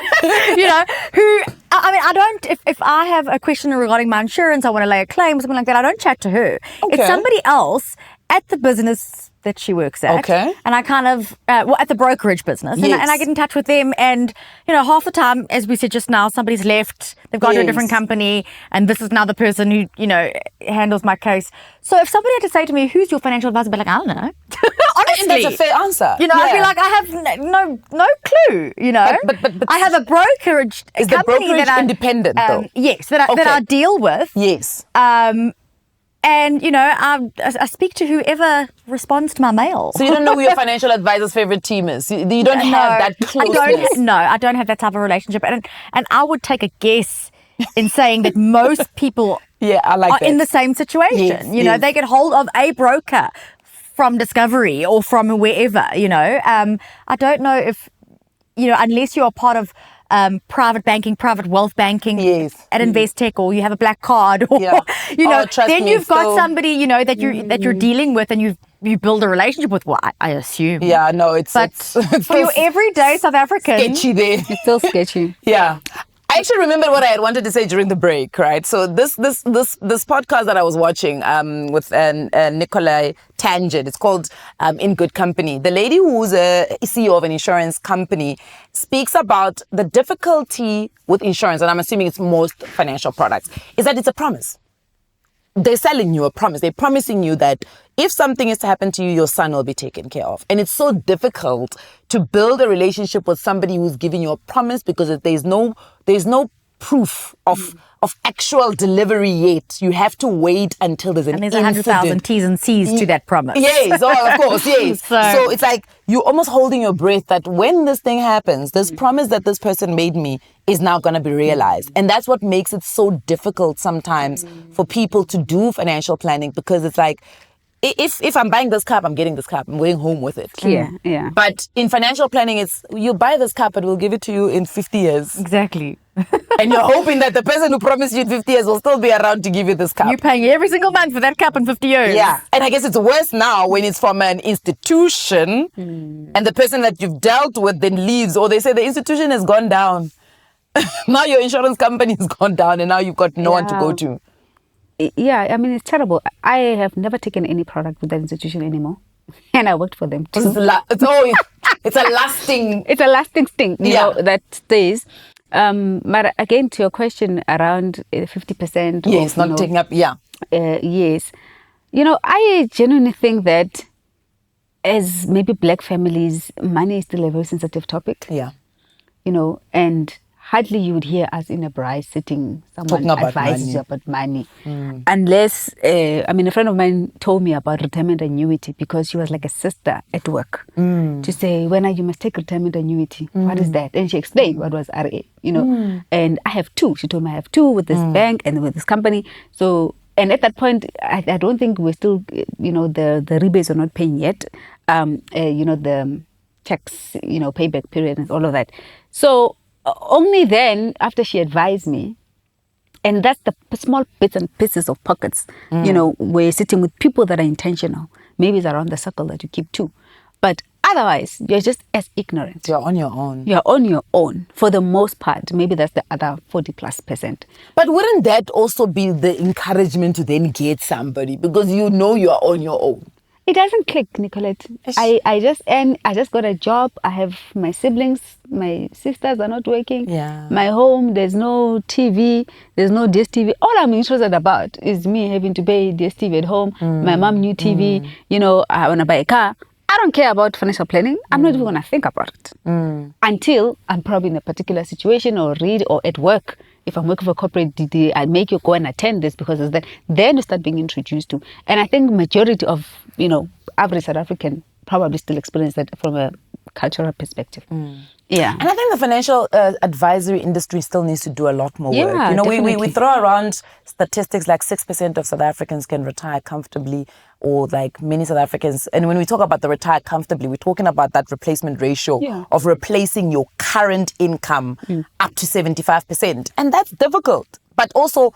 I don't, if I have a question regarding my insurance, I want to lay a claim or something like that, I don't chat to her. Okay. It's somebody else at the business that she works at. Okay. And I kind of, at the brokerage business. Yes. And I get in touch with them and, half the time, as we said just now, somebody's left, they've gone to a different company and this is now the person who, handles my case. So if somebody had to say to me, who's your financial advisor? I'd be like, I don't know. Honestly. That's a fair answer. I'd be like, I have no clue, But I have a brokerage is company the brokerage that independent though? Yes, that I deal with. Yes. And, I speak to whoever responds to my mail. So you don't know who your financial advisor's favorite team is? You don't have that closeness? I don't have that type of relationship. And I would take a guess in saying that most people are in the same situation. Yes, they get hold of a broker from Discovery or from wherever, I don't know if, unless you're a part of private banking, private wealth banking at Investec, or you have a black card, or then you've got somebody that you're dealing with, and you build a relationship with. Well, I assume. Yeah, no, it's for your everyday South African, sketchy there. It's still sketchy. Yeah. I actually remembered what I had wanted to say during the break, right? So this podcast that I was watching with Nicolai Tangent, it's called In Good Company. The lady who's a CEO of an insurance company speaks about the difficulty with insurance, and I'm assuming it's most financial products, is that it's a promise. They're selling you a promise. They're promising you that if something is to happen to you, your son will be taken care of. And it's so difficult to build a relationship with somebody who's giving you a promise because there's no proof of of actual delivery yet. You have to wait until there's an And there's incident. 100,000 T's and C's to that promise. Yes, of course, yes. So it's like you're almost holding your breath that when this thing happens, this promise that this person made me is now going to be realized. And that's what makes it so difficult sometimes for people to do financial planning, because it's like, if I'm buying this cup, I'm getting this cup. I'm going home with it. Yeah. But in financial planning, it's you buy this cup, but we'll give it to you in 50 years. exactly. And you're hoping that the person who promised you in 50 years will still be around to give you this cup. You're paying every single month for that cup in 50 years. Yeah. And I guess it's worse now when it's from an institution and the person that you've dealt with then leaves, or they say the institution has gone down. Now your insurance company has gone down and now you've got no one to go to. Yeah, I mean, it's terrible. I have never taken any product with that institution anymore. And I worked for them too. It's a lasting... It's a lasting sting, you know, that stays. But again, to your question around 50%. Yes, not taking up, yes. You know, I genuinely think that as maybe black families, money is still a very sensitive topic. Yeah. You know, and hardly you would hear us in a braai sitting, someone advises you about money. Unless, I mean, a friend of mine told me about retirement annuity because she was like a sister at work. To say, when you must take retirement annuity, what is that? And she explained what was RA, you know. And I have two. She told me I have two with this bank and with this company. So, and at that point, I don't think we're still, you know, the rebates are not paying yet. You know, the tax, you know, payback period and all of that. So, only then, after she advised me, and that's the small bits and pieces of pockets, you know, we're sitting with people that are intentional. Maybe it's around the circle that you keep too. But otherwise, you're just as ignorant. You're on your own. You're on your own for the most part. Maybe that's the other 40+%. But wouldn't that also be the encouragement to then get somebody? Because you know you're on your own. It doesn't click, Nicolette. I just got a job. I have my siblings. My sisters are not working. Yeah. My home, there's no TV. There's no DSTV. All I'm interested about is me having to pay DSTV at home. My mom, new TV. You know, I want to buy a car. I don't care about financial planning. I'm not even going to think about it until I'm probably in a particular situation or read or at work. If I'm working for corporate, I make you go and attend this because it's that. Then you start being introduced to. And I think majority of, you know, average South African probably still experience that from a cultural perspective. Yeah. And I think the financial advisory industry still needs to do a lot more work. You know, we throw around statistics like 6% of South Africans can retire comfortably, or like many South Africans. And when we talk about the retire comfortably, we're talking about that replacement ratio of replacing your current income up to 75%. And that's difficult. But also,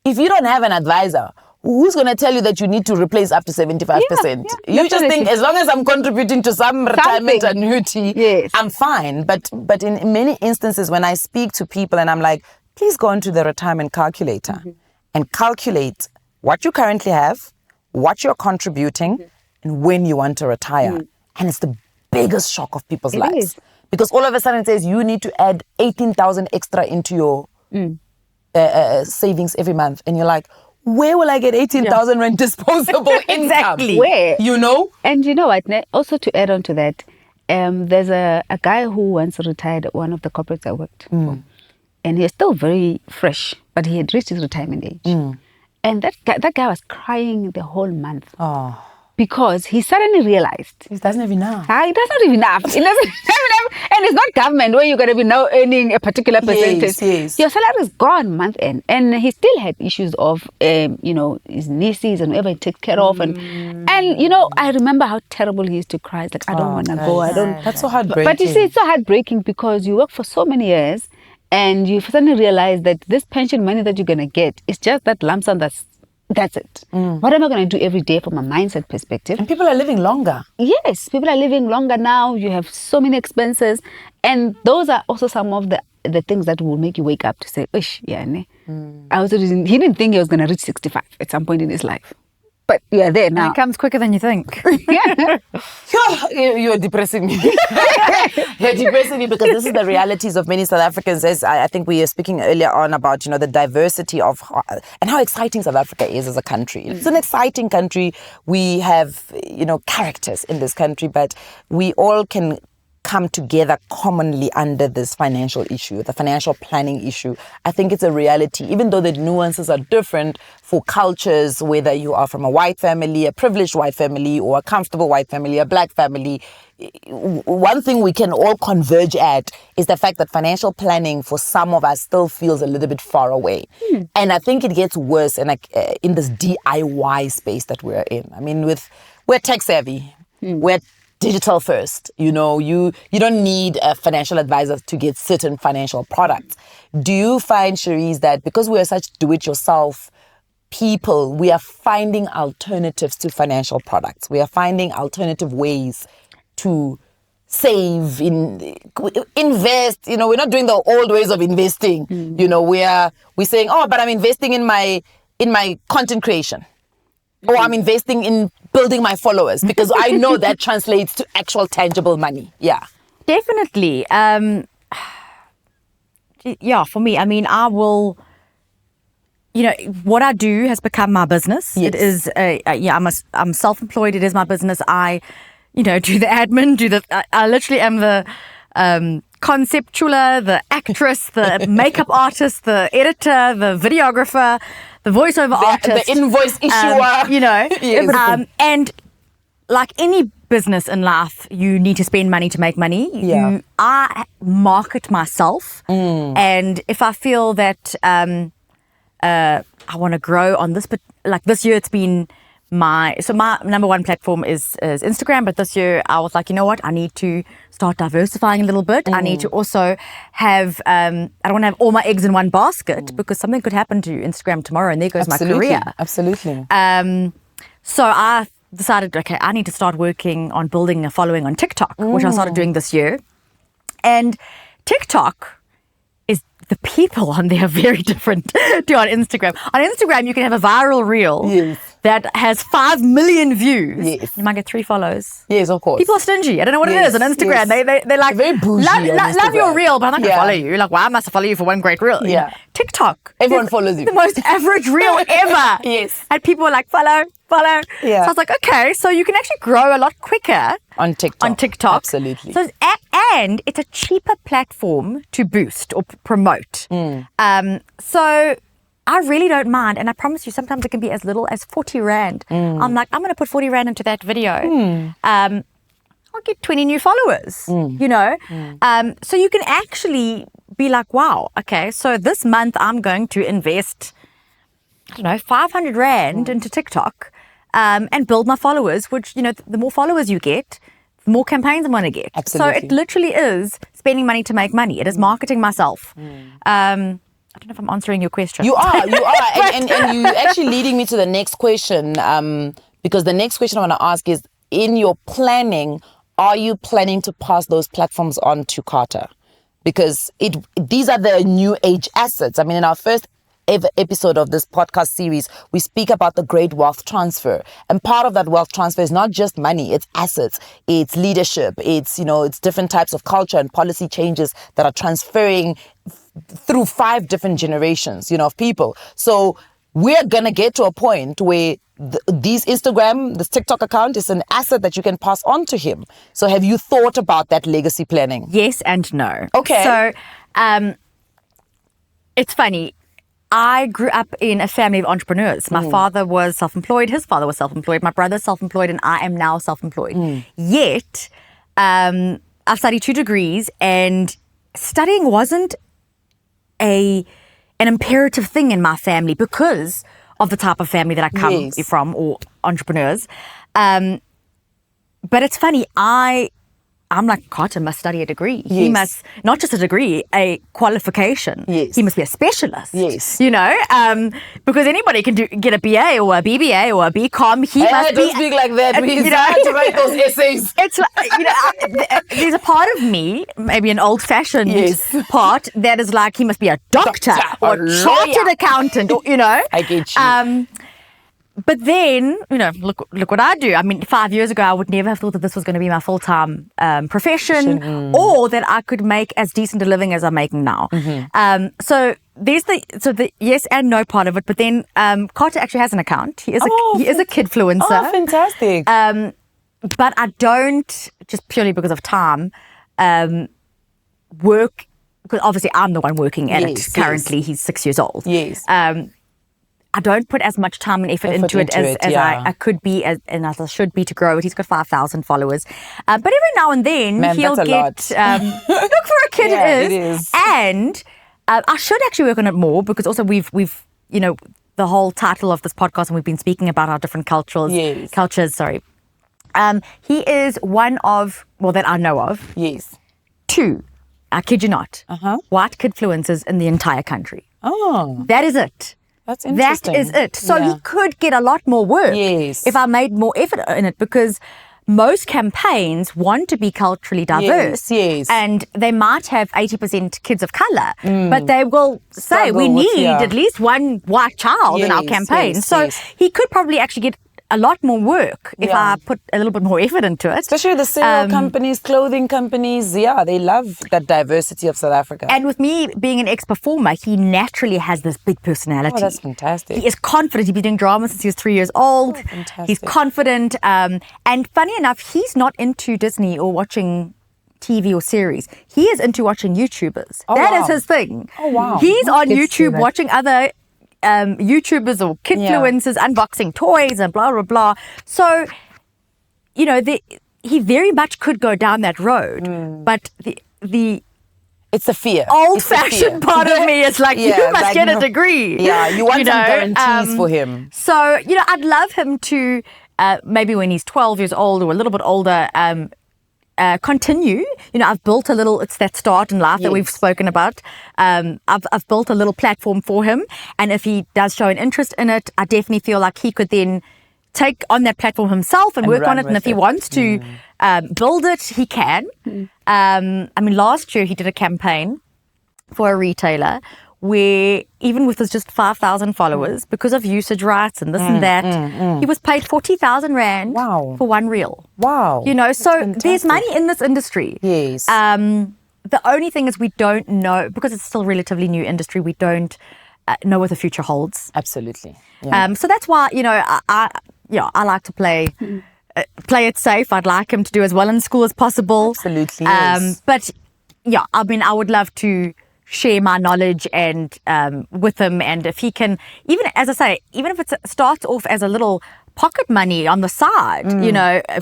if you don't have an advisor, who's going to tell you that you need to replace up to 75%? You just think, as long as I'm contributing to some retirement annuity, I'm fine. But in many instances, when I speak to people and I'm like, please go into the retirement calculator and calculate what you currently have, what you're contributing, and when you want to retire. And it's the biggest shock of people's lives. Because all of a sudden it says you need to add 18,000 extra into your savings every month. And you're like, where will I get 18,000 rand disposable income? Exactly. Where? You know? And you know what? Also to add on to that, there's a guy who once retired at one of the corporates I worked for. And he's still very fresh, but he had reached his retirement age. And that guy was crying the whole month. Because he suddenly realized. He doesn't have enough. He doesn't have enough. He doesn't have enough. And it's not government where you're going to be now earning a particular percentage. Yes. Your salary is gone month end. And he still had issues of, you know, his nieces and whoever he takes care of. And you know, I remember how terrible he used to cry. It's like, I don't want to go. I don't. That's so heartbreaking. But you see, it's so heartbreaking because you work for so many years and you suddenly realize that this pension money that you're going to get is just that lump sum that's it. What am I going to do every day from a mindset perspective? And people are living longer. Yes, people are living longer now. You have so many expenses. And those are also some of the things that will make you wake up to say, Ush, yeah, ne. He didn't think he was going to reach 65 at some point in his life. But you're there now. And it comes quicker than you think. You're depressing me. You're depressing me because this is the realities of many South Africans. As I think we were speaking earlier on about, you know, the diversity of and how exciting South Africa is as a country. It's an exciting country. We have, you know, characters in this country, but we all can come together commonly under this financial issue, the financial planning issue. I think it's a reality, even though the nuances are different for cultures, whether you are from a white family, a privileged white family, or a comfortable white family, a black family. One thing we can all converge at is the fact that financial planning for some of us still feels a little bit far away. And I think it gets worse in this DIY space that we're in. I mean, we're tech savvy. We're digital first. You don't need a financial advisor to get certain financial products. Do you find, Cherise, that because we are such do-it-yourself people, we are finding alternatives to financial products? We are finding alternative ways to save, invest. We're not doing the old ways of investing. We're saying, oh, but I'm investing in my content creation. Or I'm investing in building my followers because I know that translates to actual tangible money. Yeah. Definitely. For me, I mean, I will, what I do has become my business. Yes. It is, I'm self-employed. It is my business. I do the admin, I literally am the conceptualer, the actress, the makeup artist, the editor, the videographer, the voiceover artist. The invoice issuer. Yes. And like any business in life, you need to spend money to make money. Yeah. I market myself. And if I feel that I want to grow on this, but like this year it's been my number one platform is Instagram, but this year I was like, you know what, I need to start diversifying a little bit. I need to also have I don't want to have all my eggs in one basket because something could happen to Instagram tomorrow and there goes my career. Absolutely. So I decided, okay, I need to start working on building a following on TikTok, which I started doing this year. And TikTok, the people on there are very different to on Instagram. On Instagram, you can have a viral reel that has 5 million views. Yes. You might get 3 follows. Yes, of course. People are stingy. I don't know what it is on Instagram. Yes. They're like, very bougie love your reel, but I'm not going to follow you. Like, why must I follow you for one great reel? Yeah. TikTok. Everyone follows you. The most average reel ever. Yes. And people are like, follow. Yeah. So I was like, okay, so you can actually grow a lot quicker on TikTok. Absolutely. So and it's a cheaper platform to boost or promote. So I really don't mind, and I promise you, sometimes it can be as little as 40 rand. I'm like, I'm going to put 40 rand into that video. I'll get 20 new followers. So you can actually be like, wow, okay, so this month I'm going to invest, 500 rand into TikTok. And build my followers, which, the more followers you get, the more campaigns I'm going to get. Absolutely. So it literally is spending money to make money. It is marketing myself. I don't know if I'm answering your question. You are. and you actually leading me to the next question, because the next question I want to ask is, in your planning, are you planning to pass those platforms on to Carter? Because these are the new age assets. I mean, in our first episode of this podcast series, we speak about the great wealth transfer. And part of that wealth transfer is not just money, it's assets, it's leadership, it's different types of culture and policy changes that are transferring through 5 different generations, of people. So we're going to get to a point where this TikTok account is an asset that you can pass on to him. So have you thought about that legacy planning? Yes and no. Okay. So it's funny. I grew up in a family of entrepreneurs. My father was self-employed, his father was self-employed, my brother's self-employed, and I am now self-employed. Yet, I've studied 2 degrees, and studying wasn't an imperative thing in my family because of the type of family that I come from, or entrepreneurs. But it's funny, I'm like, Carter must study a degree. Yes. He must, not just a degree, a qualification. Yes. He must be a specialist. Yes. Because anybody can get a BA or a BBA or a BCom. Don't speak like that. We have to write those essays. It's like, there's a part of me, maybe an old-fashioned part, that is like, he must be a doctor or a chartered accountant, or, I get you. But then, look what I do. I mean, 5 years ago, I would never have thought that this was going to be my full-time profession, or that I could make as decent a living as I'm making now. So there's the yes and no part of it. But then Carter actually has an account. He is a kidfluencer. Oh, fantastic. But I don't, just purely because of time, work, because obviously I'm the one working at it currently. Yes. He's 6 years old. Yes. I don't put as much time and effort into it as I could be and as I should be to grow it. He's got 5,000 followers. But every now and then he'll get... look, for a kid it is. And I should actually work on it more, because also we've the whole title of this podcast, and we've been speaking about our different cultures. He is one of, that I know of. Yes. 2, I kid you not, white kidfluencers in the entire country. Oh. That is it. That's interesting. That is it. So he could get a lot more work if I made more effort in it, because most campaigns want to be culturally diverse. Yes. And they might have 80% kids of color, but they will say we need at least one white child in our campaign. So he could probably actually get a lot more work if I put a little bit more effort into it. Especially the cereal companies, clothing companies, they love that diversity of South Africa. And with me being an ex-performer, he naturally has this big personality. Oh, that's fantastic. He is confident. He's been doing drama since he was 3 years old. He's confident. And funny enough, he's not into Disney or watching TV or series. He is into watching YouTubers. That is his thing. Oh, wow. He's on YouTube watching other YouTubers or kidfluencers unboxing toys and blah, blah, blah. So, he very much could go down that road. But the it's a fear. Old-fashioned part of me is like, you must get a degree. Yeah, you want some guarantees for him. So, I'd love him to, maybe when he's 12 years old or a little bit older, continue. I've built a little, it's that start in life that we've spoken about. I've built a little platform for him. And if he does show an interest in it, I definitely feel like he could then take on that platform himself and work on it. And if he wants to build it, he can. Last year he did a campaign for a retailer where even with his just 5,000 followers, because of usage rights and this and that, he was paid 40,000 Rand for one reel. Wow. So there's money in this industry. Yes. The only thing is we don't know, because it's still a relatively new industry, we don't know what the future holds. Absolutely. Yeah. So that's why, I like to play it safe. I'd like him to do as well in school as possible. Absolutely. Yes. But I would love to share my knowledge and with him, and if he can, even as I say, even if it starts off as a little pocket money on the side,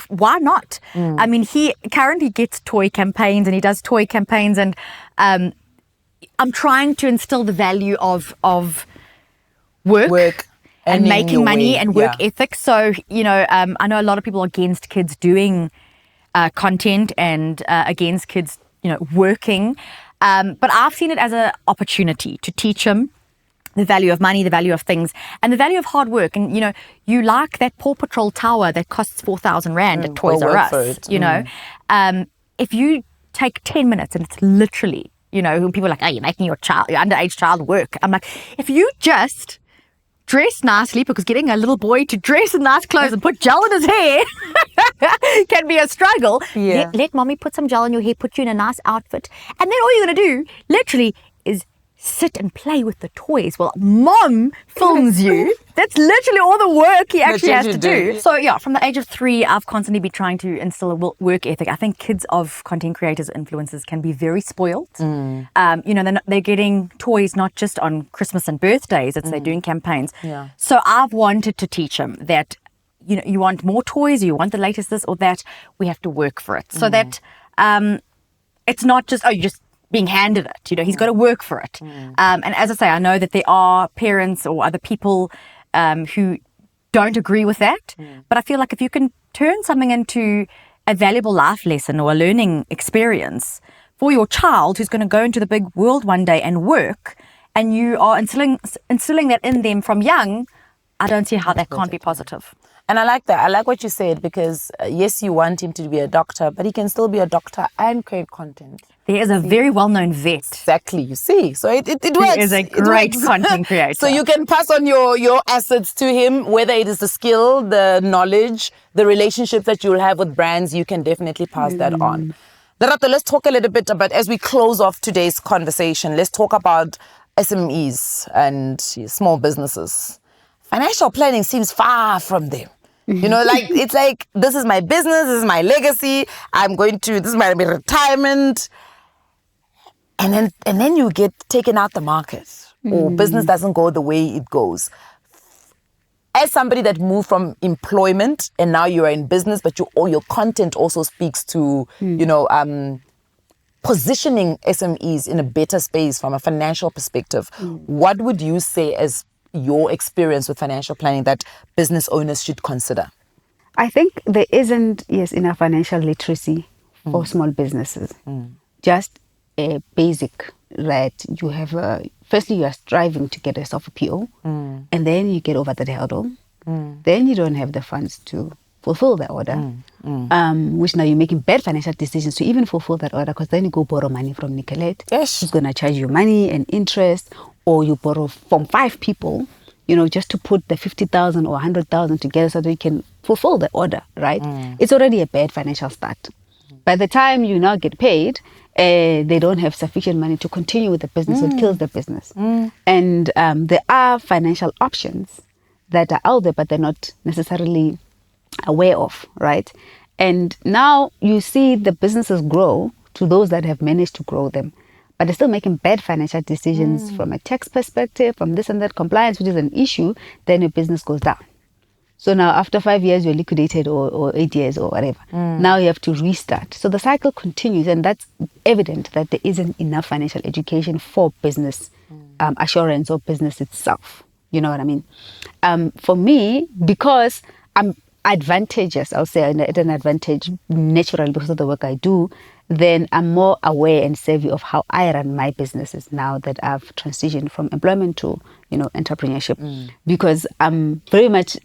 why not? He currently gets toy campaigns, and he does toy campaigns, and I'm trying to instill the value of work and making money and work ethic. So I know a lot of people are against kids doing content and against kids working. But I've seen it as an opportunity to teach him the value of money, the value of things, and the value of hard work. And, you like that Paw Patrol tower that costs 4,000 Rand at Toys R Us, if you take 10 minutes, and it's literally, people are like, oh, you're making your underage child work. I'm like, if you just dress nicely, because getting a little boy to dress in nice clothes and put gel in his hair can be a struggle. Let mommy put some gel in your hair, put you in a nice outfit, and then all you're going to do literally is sit and play with the toys while mom films you. That's literally all the work he actually has to do. So from the age of 3, I've constantly been trying to instill a work ethic. I think kids of content creators, influencers can be very spoiled. They're getting toys not just on Christmas and birthdays, they're doing campaigns. So I've wanted to teach them that you want more toys, or you want the latest this or that, we have to work for it. So that it's not just, you're just being handed it. He's got to work for it. And as I say, I know that there are parents or other people who don't agree with that. But I feel like if you can turn something into a valuable life lesson or a learning experience for your child who's going to go into the big world one day and work, and you are instilling that in them from young, I don't see how that can't be positive. And I like that. I like what you said, because yes, you want him to be a doctor, but he can still be a doctor and create content. There is a very well-known vet. Exactly, you see. So it works. He is a great content creator. So you can pass on your assets to him, whether it is the skill, the knowledge, the relationship that you'll have with brands, you can definitely pass that on. Lerato, let's talk a little bit about, as we close off today's conversation, let's talk about SMEs and small businesses. Financial planning seems far from them. You know, like, it's like, this is my business, this is my legacy, this is my retirement. And then you get taken out the market, or business doesn't go the way it goes. As somebody that moved from employment and now you are in business, but your content also speaks to, positioning SMEs in a better space from a financial perspective. What would you say as your experience with financial planning that business owners should consider? I think there isn't, enough financial literacy for small businesses. Just a basic, right? You have firstly, you are striving to get yourself a PO, and then you get over that hurdle. Then you don't have the funds to fulfill the order, which now you're making bad financial decisions to even fulfill that order, because then you go borrow money from Nicolette. Yes. She's going to charge you money and interest, or you borrow from 5 people, just to put the 50,000 or 100,000 together so that you can fulfill the order, right? It's already a bad financial start. By the time you now get paid, they don't have sufficient money to continue with the business. It kills the business. And there are financial options that are out there, but they're not necessarily aware of, right? And now you see the businesses grow to those that have managed to grow them, but they're still making bad financial decisions from a tax perspective, from this and that compliance, which is an issue. Then your business goes down. So now after 5 years, you're liquidated, or 8 years or whatever. Now you have to restart. So the cycle continues, and that's evident that there isn't enough financial education for business assurance or business itself. You know what I mean? For me, because I'm advantageous, I'll say at an advantage naturally because of the work I do, then I'm more aware and savvy of how I run my businesses now that I've transitioned from employment to, entrepreneurship, because I'm very much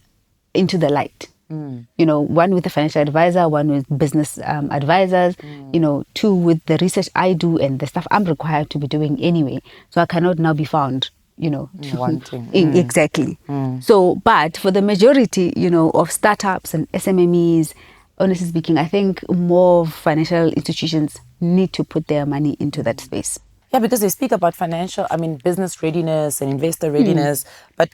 into the light. One with a financial advisor, one with business advisors, 2 with the research I do and the stuff I'm required to be doing anyway. So I cannot now be found, wanting. Exactly. So, but for the majority, of startups and SMMEs, honestly speaking, I think more financial institutions need to put their money into that space. Yeah, because they speak about business readiness and investor readiness. But,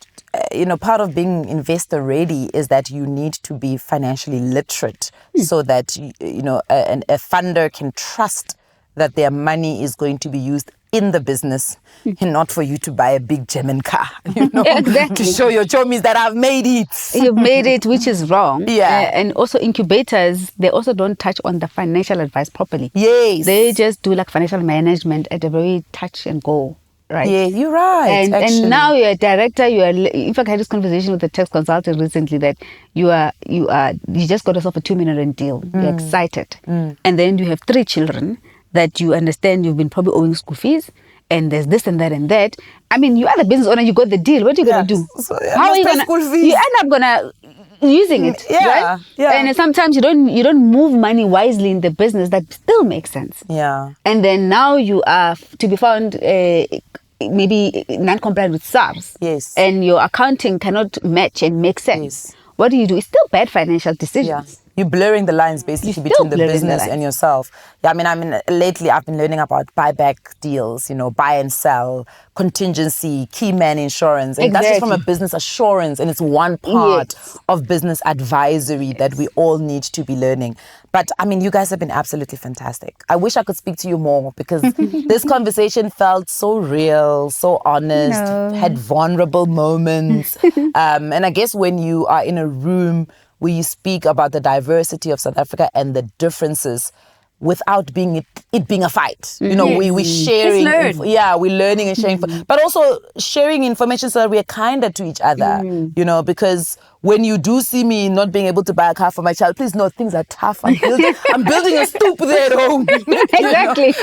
part of being investor ready is that you need to be financially literate so that, a funder can trust that their money is going to be used in the business and not for you to buy a big German car, Exactly. to show your chomies that I've made it. You've made it, which is wrong. Yeah. And also incubators, they also don't touch on the financial advice properly. Yes. They just do like financial management at a very touch and go, right? Yeah, you're right. And now you're a director. In fact, I had this conversation with a tax consultant recently that you just got yourself a 2 million deal. You're excited. And then you have 3 children that you understand you've been probably owing school fees, and there's this and that and that. You are the business owner, you got the deal. What are you going to do? So, how are you going to? You end up going to using it, right? Yeah. And sometimes you don't move money wisely in the business that still makes sense. Yeah. And then now you are to be found maybe non-compliant with SARS. Yes. And your accounting cannot match and make sense. Yes. What do? It's still bad financial decisions. Yeah. You're blurring the lines basically between the business and yourself. Yeah, lately I've been learning about buyback deals, buy and sell, contingency, key man insurance. And that's just from a business assurance, and it's one part of business advisory that we all need to be learning. But you guys have been absolutely fantastic. I wish I could speak to you more because this conversation felt so real, so honest, had vulnerable moments. And I guess when you are in a room where you speak about the diversity of South Africa and the differences without being it being a fight. We're sharing. We're learning and sharing. But also sharing information so that we are kinder to each other, because when you do see me not being able to buy a car for my child, please know things are tough. I'm building a stoop there at home. Exactly.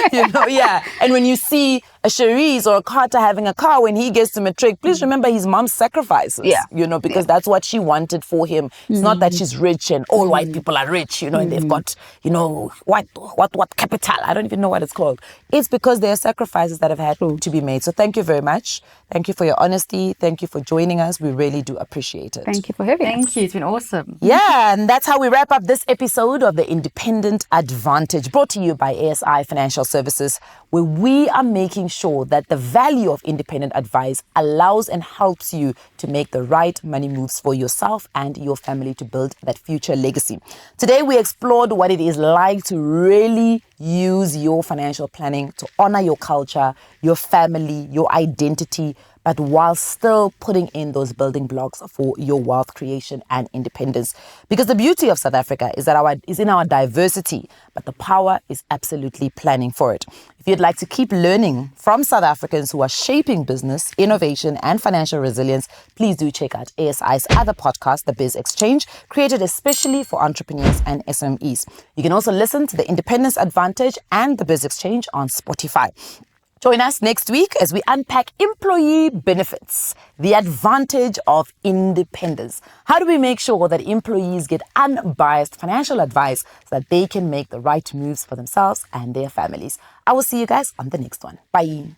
And when you see a Cherise or a Carter having a car when he gets to matric, please remember his mom's sacrifices. Because that's what she wanted for him. It's not that she's rich and all white people are rich, and they've got, what capital? I don't even know what it's called. It's because there are sacrifices that have had to be made. So thank you very much. Thank you for your honesty. Thank you for joining us. We really do appreciate it. Thank you for having me. having us. Thank you. It's been awesome. Yeah, and that's how we wrap up this episode of the Independent Advantage, brought to you by ASI Financial Services, where we are making sure that the value of independent advice allows and helps you to make the right money moves for yourself and your family to build that future legacy. Today, we explored what it is like to really use your financial planning to honor your culture, your family, your identity, but while still putting in those building blocks for your wealth creation and independence. Because the beauty of South Africa is in our diversity, but the power is absolutely planning for it. If you'd like to keep learning from South Africans who are shaping business, innovation, and financial resilience, please do check out ASI's other podcast, The Biz Exchange, created especially for entrepreneurs and SMEs. You can also listen to the Independence Advantage and The Biz Exchange on Spotify. Join us next week as we unpack employee benefits, the advantage of independence. How do we make sure that employees get unbiased financial advice so that they can make the right moves for themselves and their families? I will see you guys on the next one. Bye.